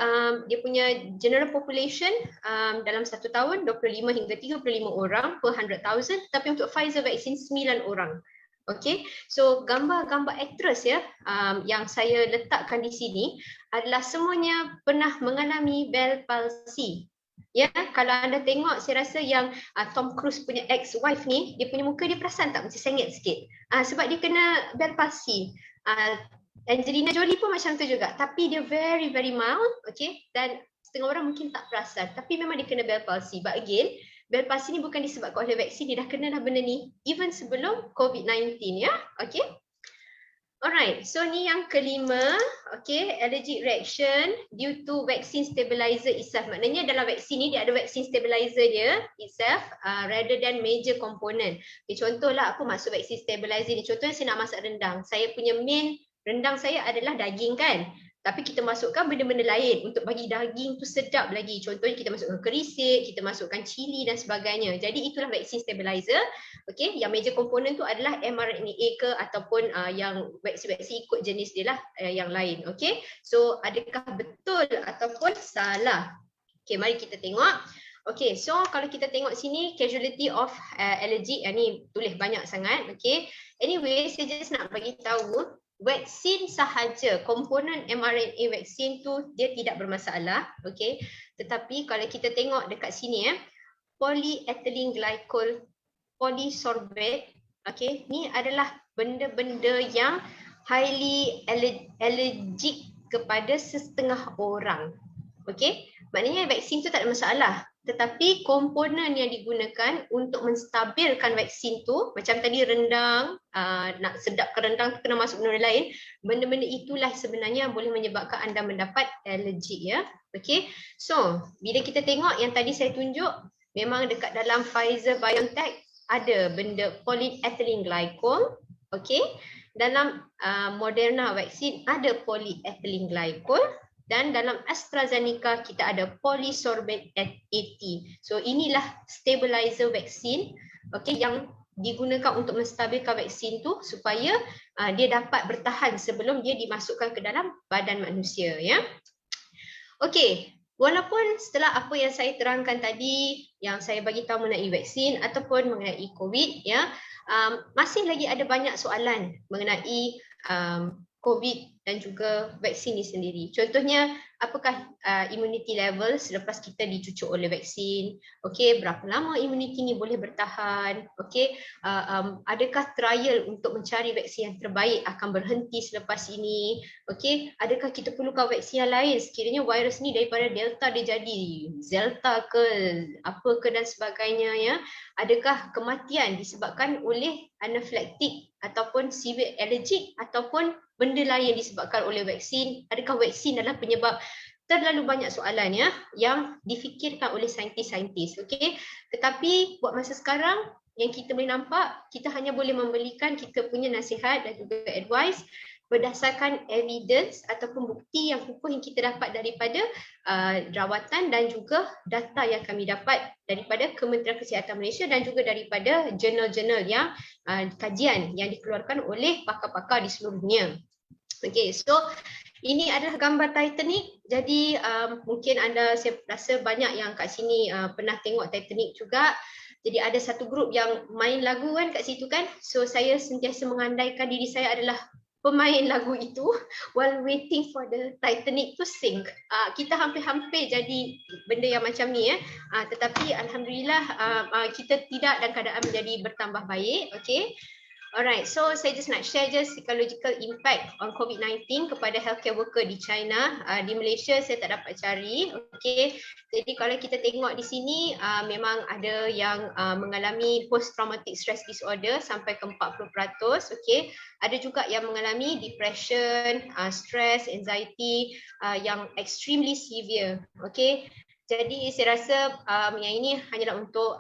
Speaker 3: dia punya general population dalam 1 tahun 25 hingga 35 orang per 100,000, tapi untuk Pfizer vaksin 9 orang. Okay, so gambar-gambar aktris ya yang saya letakkan di sini adalah semuanya pernah mengalami Bell palsy. Ya, kalau anda tengok, saya rasa yang Tom Cruise punya ex-wife ni, dia punya muka dia perasan tak macam sengit sikit? Sebab dia kena Bell palsy. Angelina Jolie pun macam tu juga, tapi dia very mild, okay, dan setengah orang mungkin tak perasan, tapi memang dia kena Bell palsy. But again, Bell palsy ni bukan disebabkan oleh vaksin, dia dah kena dah benda ni even sebelum COVID-19 ya. Okay. Alright, so ni yang kelima, okay, allergic reaction due to vaccine stabilizer itself. Maknanya dalam vaksin ni dia ada vaccine stabilizer dia itself rather than major component. Okay, contohlah aku masuk vaksin stabilizer ni, contohnya saya nak masak rendang. Saya punya main rendang saya adalah daging kan. Tapi kita masukkan benda-benda lain untuk bagi daging tu sedap lagi. Contohnya kita masukkan kerisik, kita masukkan cili dan sebagainya. Jadi itulah vaksin stabilizer. Okey, yang major komponen tu adalah mRNA ke ataupun yang vaksin-vaksin ikut jenis dia lah yang lain. Okey, so adakah betul ataupun salah? Okey, mari kita tengok. Okey, so kalau kita tengok sini casualty of allergy, ni tulis banyak sangat. Okey, anyway saya just nak bagi tahu vaksin sahaja, komponen mRNA vaksin tu dia tidak bermasalah, okey. Tetapi kalau kita tengok dekat sini polyethylene glycol polysorbate, okey, ni adalah benda-benda yang highly allergic kepada setengah orang. Okey, maknanya vaksin tu tak ada masalah. tetapi komponen yang digunakan untuk menstabilkan vaksin tu, macam tadi rendang, nak sedapkan rendang tu kena masuk benda lain, benda-benda itulah sebenarnya yang boleh menyebabkan anda mendapat alergi ya. Okey. So, bila kita tengok yang tadi saya tunjuk, memang dekat dalam Pfizer BioNTech ada benda polyethylene glycol, okey. Dalam Moderna vaksin ada polyethylene glycol. Dan dalam AstraZeneca kita ada polysorbate 80. So inilah stabilizer vaksin, okay, yang digunakan untuk menstabilkan vaksin tu supaya dia dapat bertahan sebelum dia dimasukkan ke dalam badan manusia ya. Okey, walaupun setelah apa yang saya terangkan tadi, yang saya bagi tahu mengenai vaksin ataupun mengenai COVID ya, masih lagi ada banyak soalan mengenai COVID dan juga vaksin ini sendiri. Contohnya, apakah immunity level selepas kita dicucuk oleh vaksin? Okey, berapa lama immunity ini boleh bertahan? Okey, adakah trial untuk mencari vaksin yang terbaik akan berhenti selepas ini? Okey, adakah kita perlukan vaksin yang lain sekiranya virus ni daripada Delta dia jadi Zelta ke apa ke dan sebagainya ya? Adakah kematian disebabkan oleh anaphylactic ataupun severe allergic ataupun benda lain yang disebabkan oleh vaksin? Adakah vaksin adalah penyebab? Terlalu banyak soalan ya yang difikirkan oleh saintis-saintis. Okey, tetapi buat masa sekarang yang kita boleh nampak, kita hanya boleh memberikan kita punya nasihat dan juga advice berdasarkan evidence ataupun bukti yang kukuh yang kita dapat daripada rawatan dan juga data yang kami dapat daripada Kementerian Kesihatan Malaysia dan juga daripada jurnal-jurnal yang kajian yang dikeluarkan oleh pakar-pakar di seluruh dunia. Okey, so ini adalah gambar Titanic. Jadi mungkin anda, saya rasa banyak yang kat sini pernah tengok Titanic juga. Jadi ada satu grup yang main lagu kan kat situ kan. So saya sentiasa mengandaikan diri saya adalah pemain lagu itu while waiting for the Titanic to sink. Kita hampir-hampir jadi benda yang macam ni ya. Tetapi alhamdulillah kita tidak dan keadaan menjadi bertambah baik. Okey. Alright, so saya just nak share je psychological impact on COVID-19 kepada healthcare worker di China. Di Malaysia saya tak dapat cari. Okay, jadi kalau kita tengok di sini memang ada yang mengalami post traumatic stress disorder sampai ke 40%. Okay, ada juga yang mengalami depression, stress, anxiety yang extremely severe. Okay. Jadi saya rasa yang ini hanyalah untuk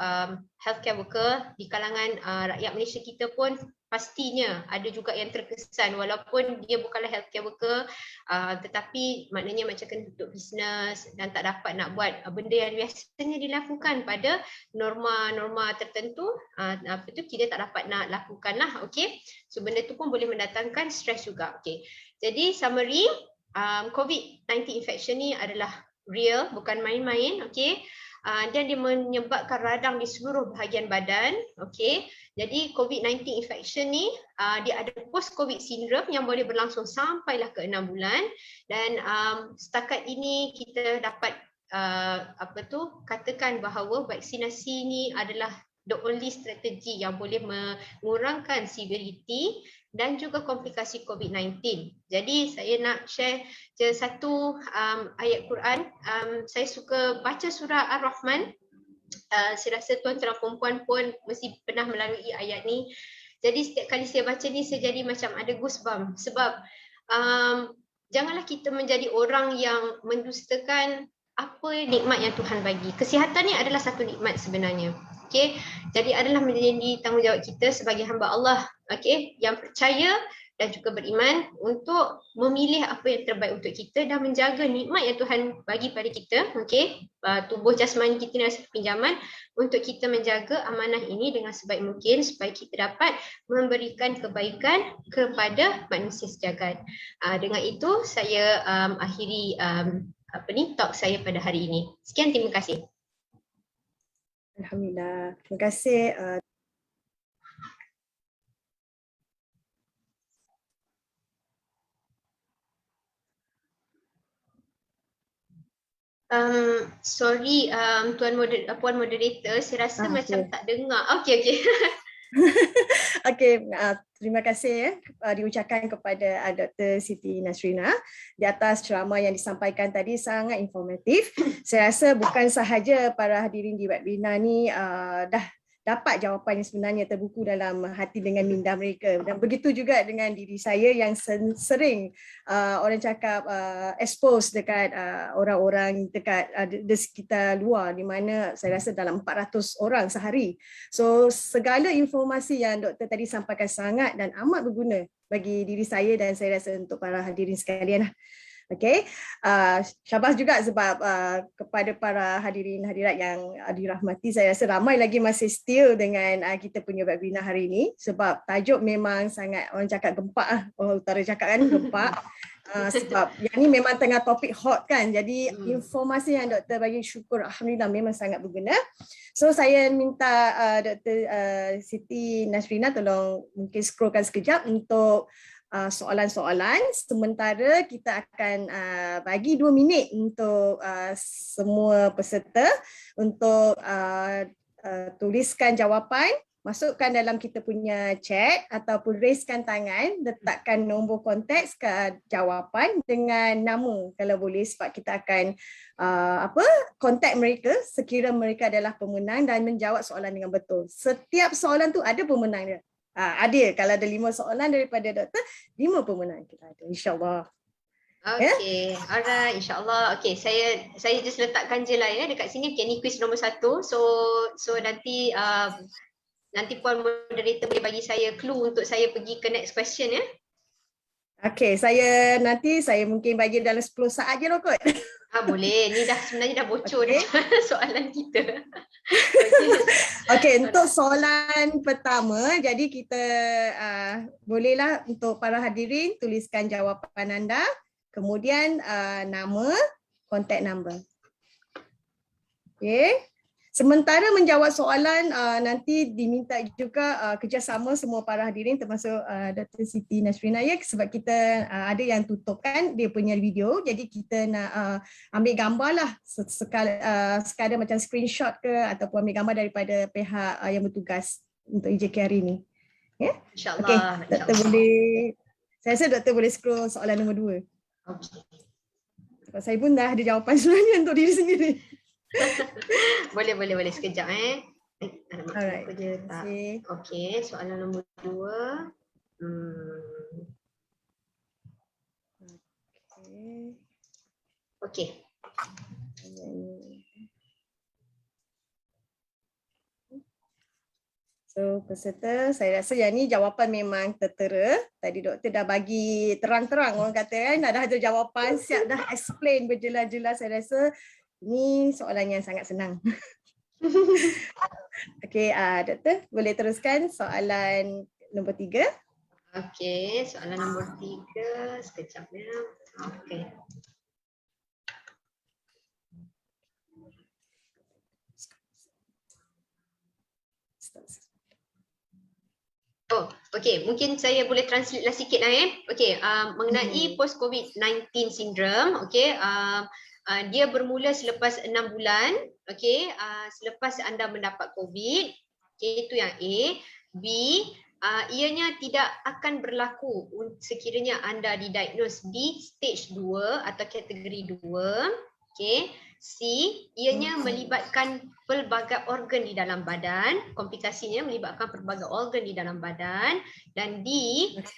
Speaker 3: healthcare worker. Di kalangan rakyat Malaysia kita pun pastinya ada juga yang terkesan walaupun dia bukanlah healthcare worker tetapi maknanya macam kena tutup bisnes dan tak dapat nak buat benda yang biasanya dilakukan pada norma-norma tertentu, apa tu kita tak dapat nak lakukan lah. Okay, so benda tu pun boleh mendatangkan stres juga. Okay, jadi summary, COVID-19 infection ni adalah real, bukan main-main. Okay, dan dia menyebabkan radang di seluruh bahagian badan. Okay, jadi COVID-19 infection ni dia ada post-COVID syndrome yang boleh berlangsung sampailah ke 6 bulan dan setakat ini kita dapat katakan bahawa vaksinasi ni adalah the only strategi yang boleh mengurangkan severity dan juga komplikasi COVID-19. Jadi saya nak share je satu ayat Quran. Saya suka baca surah Ar-Rahman. Saya rasa tuan-tuan perempuan pun mesti pernah melalui ayat ni. Jadi setiap kali saya baca ni saya jadi macam ada goosebump sebab janganlah kita menjadi orang yang mendustakan apa nikmat yang Tuhan bagi. Kesihatan ni adalah satu nikmat sebenarnya. Okey, jadi adalah menjadi tanggungjawab kita sebagai hamba Allah, okey, yang percaya dan juga beriman untuk memilih apa yang terbaik untuk kita dan menjaga nikmat yang Tuhan bagi pada kita. Okey, tubuh jasmani kita ni adalah satu pinjaman untuk kita menjaga amanah ini dengan sebaik mungkin supaya kita dapat memberikan kebaikan kepada manusia sejagat. Dengan itu saya akhiri talk saya pada hari ini. Sekian, terima kasih.
Speaker 1: Alhamdulillah. Terima kasih.
Speaker 3: Sorry Puan Moderator, saya rasa macam tak dengar. Okey.
Speaker 1: Okey, terima kasih diucapkan kepada Dr. Siti Nasrina di atas ceramah yang disampaikan tadi, sangat informatif. Saya rasa bukan sahaja para hadirin di webinar ni dah dapat jawapan yang sebenarnya terbuku dalam hati dengan minda mereka, dan begitu juga dengan diri saya yang sering orang cakap expose dekat orang-orang dekat di sekitar luar, di mana saya rasa dalam 400 orang sehari. So segala informasi yang doktor tadi sampaikan sangat dan amat berguna bagi diri saya dan saya rasa untuk para hadirin sekalian lah. Okey, syabas juga sebab kepada para hadirin hadirat yang dirahmati, saya rasa ramai lagi masih still dengan kita punya webinar hari ini sebab tajuk memang sangat, orang cakap gempak lah, orang utara cakap kan gempak. Sebab yang ni memang tengah topik hot kan, jadi informasi yang doktor bagi, syukur alhamdulillah memang sangat berguna. So saya minta Dr. Siti Nasrina tolong mungkin scrollkan sekejap untuk soalan-soalan, sementara kita akan bagi 2 minit untuk semua peserta untuk tuliskan jawapan, masukkan dalam kita punya chat ataupun raiskan tangan, letakkan nombor konteks ke jawapan dengan nama kalau boleh, sebab kita akan kontak mereka sekiranya mereka adalah pemenang dan menjawab soalan dengan betul. Setiap soalan tu ada pemenang dia. Adil, kalau ada 5 soalan daripada doktor, 5 pemenang kita ada, insyaAllah.
Speaker 3: Okay, alright, insyaAllah. Okay, saya just letakkan je lah ya dekat sini. Okay, ni quiz nombor 1. So nanti nanti puan moderator boleh bagi saya clue untuk saya pergi ke next question ya.
Speaker 1: Okay, saya mungkin bagi dalam 10 saat je lah kot.
Speaker 3: Boleh, ni sebenarnya dah bocor dah soalan kita.
Speaker 1: Okey, untuk soalan pertama, jadi kita bolehlah untuk para hadirin tuliskan jawapan anda, kemudian nama, contact number. Okey. Sementara menjawab soalan, nanti diminta juga kerjasama semua para hadirin termasuk Dr. Siti Nasrina ya, sebab kita ada yang tutupkan dia punya video, jadi kita nak ambil gambar lah sekadar macam screenshot ke ataupun ambil gambar daripada pihak yang bertugas untuk EJK hari ini. Ya?
Speaker 3: InsyaAllah.
Speaker 1: Okay. Doktor boleh, saya rasa doktor boleh scroll soalan nombor 2.
Speaker 3: Okay.
Speaker 1: Sebab saya pun dah ada jawapan sebenarnya untuk diri sendiri.
Speaker 3: boleh sekejap
Speaker 1: Alright.
Speaker 3: Okey, soalan nombor 2. Okey.
Speaker 1: So peserta, saya rasa yang ni jawapan memang tertera. Tadi doktor dah bagi terang-terang, orang kata kan, dah ada jawapan, siap dah explain berjelas-jelas. Saya rasa ini soalan yang sangat senang. Okey, doktor boleh teruskan soalan nombor 3.
Speaker 3: Okey, soalan nombor 3, sekejap ya. Okey. Okey, mungkin saya boleh translate lah sikit lah Okey, mengenai post COVID-19 syndrome, okey, dia bermula selepas 6 bulan, okey, selepas anda mendapat COVID, okey, itu yang A. B, ianya tidak akan berlaku sekiranya anda didiagnose di stage 2 atau kategori 2, okey. C, ianya melibatkan pelbagai organ di dalam badan, komplikasinya melibatkan pelbagai organ di dalam badan. Dan D,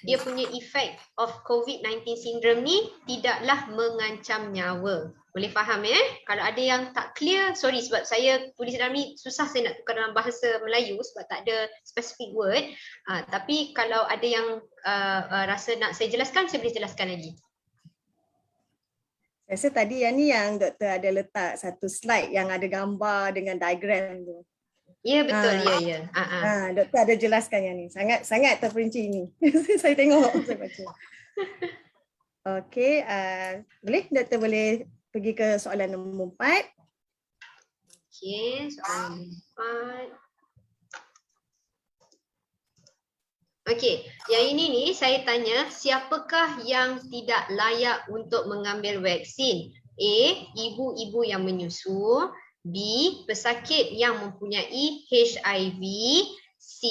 Speaker 3: dia punya efek of COVID-19 syndrome ni tidaklah mengancam nyawa. Boleh faham Kalau ada yang tak clear, sorry sebab saya tulis dalam ni susah saya nak tukar dalam bahasa Melayu sebab tak ada specific word. Tapi kalau ada yang rasa nak saya jelaskan, saya boleh jelaskan lagi.
Speaker 1: Saya rasa tadi yang ni yang doktor ada letak satu slide yang ada gambar dengan diagram tu.
Speaker 3: Ya betul, ya.
Speaker 1: Doktor ada jelaskan yang ni. Sangat terperinci ni. Saya tengok, saya baca. Okey, boleh doktor boleh pergi ke soalan nombor 4.
Speaker 3: Okey, soalan nombor 4. Okey, yang ini ni saya tanya, siapakah yang tidak layak untuk mengambil vaksin? A, ibu-ibu yang menyusu. B, pesakit yang mempunyai HIV. C,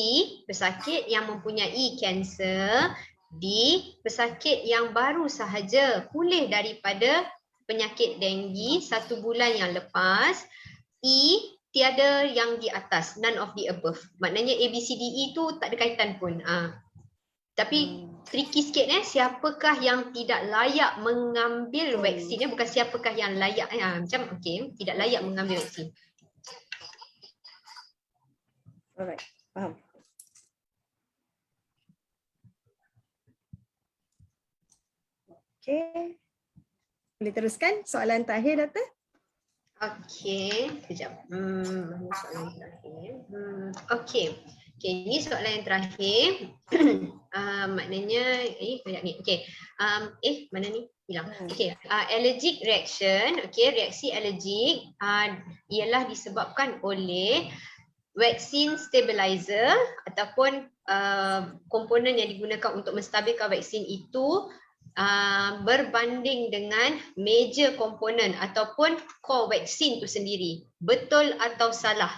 Speaker 3: pesakit yang mempunyai kanser. D, pesakit yang baru sahaja pulih daripada penyakit denggi 1 bulan yang lepas. E, tiada yang di atas, none of the above. Maknanya A, B, C, D, E tu tak ada kaitan pun. Tapi tricky sikit siapakah yang tidak layak mengambil vaksin, bukan siapakah yang layak. Macam okey, tidak layak mengambil vaksin.
Speaker 1: Alright, faham. Okey. Boleh teruskan soalan terakhir, Doktor?
Speaker 3: Okey, sekejap. Mana soalan terakhir? Okey. Okey, ini soalan yang terakhir. Maknanya banyak ni. Okey. Mana ni? Hilang. Okey, allergic reaction. Okey, reaksi alergik ialah disebabkan oleh vaksin stabilizer ataupun komponen yang digunakan untuk menstabilkan vaksin itu berbanding dengan major komponen ataupun core vaksin itu sendiri. Betul atau salah?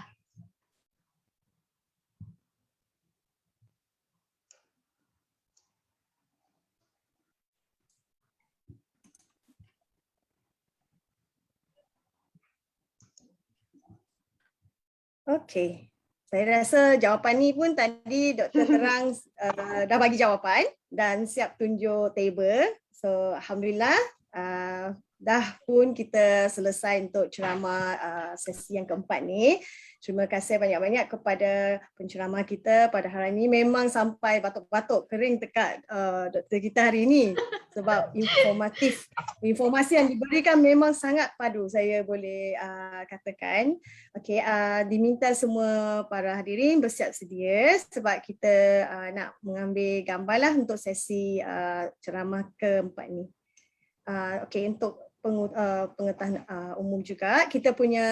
Speaker 1: Okey. Saya rasa jawapan ni pun tadi Dr. Terang dah bagi jawapan dan siap tunjuk table. So alhamdulillah dah pun kita selesai untuk ceramah sesi yang keempat ni. Terima kasih banyak-banyak kepada penceramah kita pada hari ini. Memang sampai batuk-batuk kering dekat doktor kita hari ini sebab informatif. Informasi yang diberikan memang sangat padu, saya boleh katakan. Okey, diminta semua para hadirin bersiap sedia sebab kita nak mengambil gambarlah untuk sesi ceramah keempat ni. Okey, untuk pengetahuan umum juga, kita punya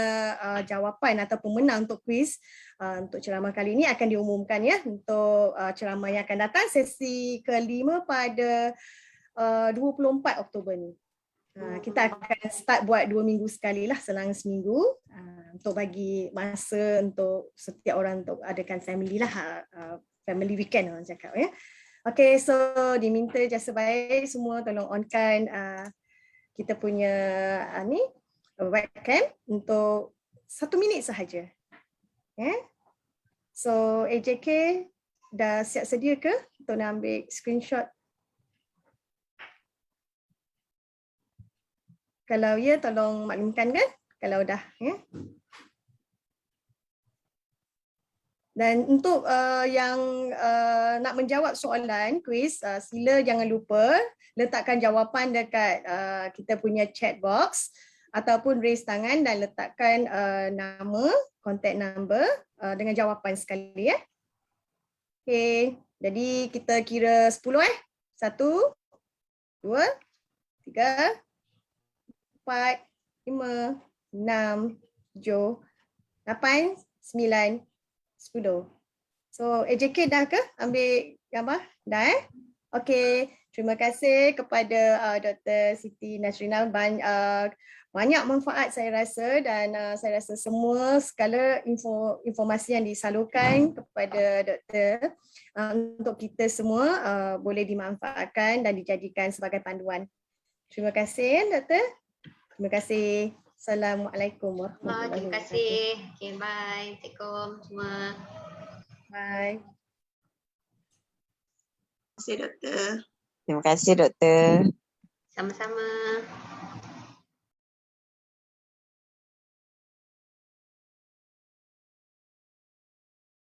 Speaker 1: jawapan atau pemenang untuk kuis untuk ceramah kali ini akan diumumkan ya untuk ceramah yang akan datang sesi kelima pada 24 Oktober ni. Kita akan start buat 2 minggu sekali lah, selang seminggu untuk bagi masa untuk setiap orang untuk adakan family lah, family weekend orang cakap ya. Okay, so diminta jasa baik semua tolong onkan kita punya ni webcam untuk 1 minit sahaja. So AJK dah siap sedia ke untuk nak ambil screenshot? Kalau ya, tolong maklumkan kan kalau dah ya. Dan untuk yang nak menjawab soalan kuis, sila jangan lupa letakkan jawapan dekat kita punya chat box ataupun raise tangan dan letakkan nama, contact number dengan jawapan sekali ya. Okey, jadi kita kira 10 1 2 3 4 5 6 7 8 9 10. So AJK dah ke ambil gambar? Dah Okey, terima kasih kepada Dr. Siti Nasrina, banyak manfaat saya rasa dan saya rasa semua segala informasi yang disalurkan kepada doktor untuk kita semua boleh dimanfaatkan dan dijadikan sebagai panduan. Terima kasih doktor. Terima kasih. Assalamualaikum warahmatullahi
Speaker 3: Terima
Speaker 1: wabarakatuh.
Speaker 3: kasih. Okay, bye. Assalamualaikum semua.
Speaker 1: Bye.
Speaker 4: Terima kasih doktor.
Speaker 3: Sama-sama.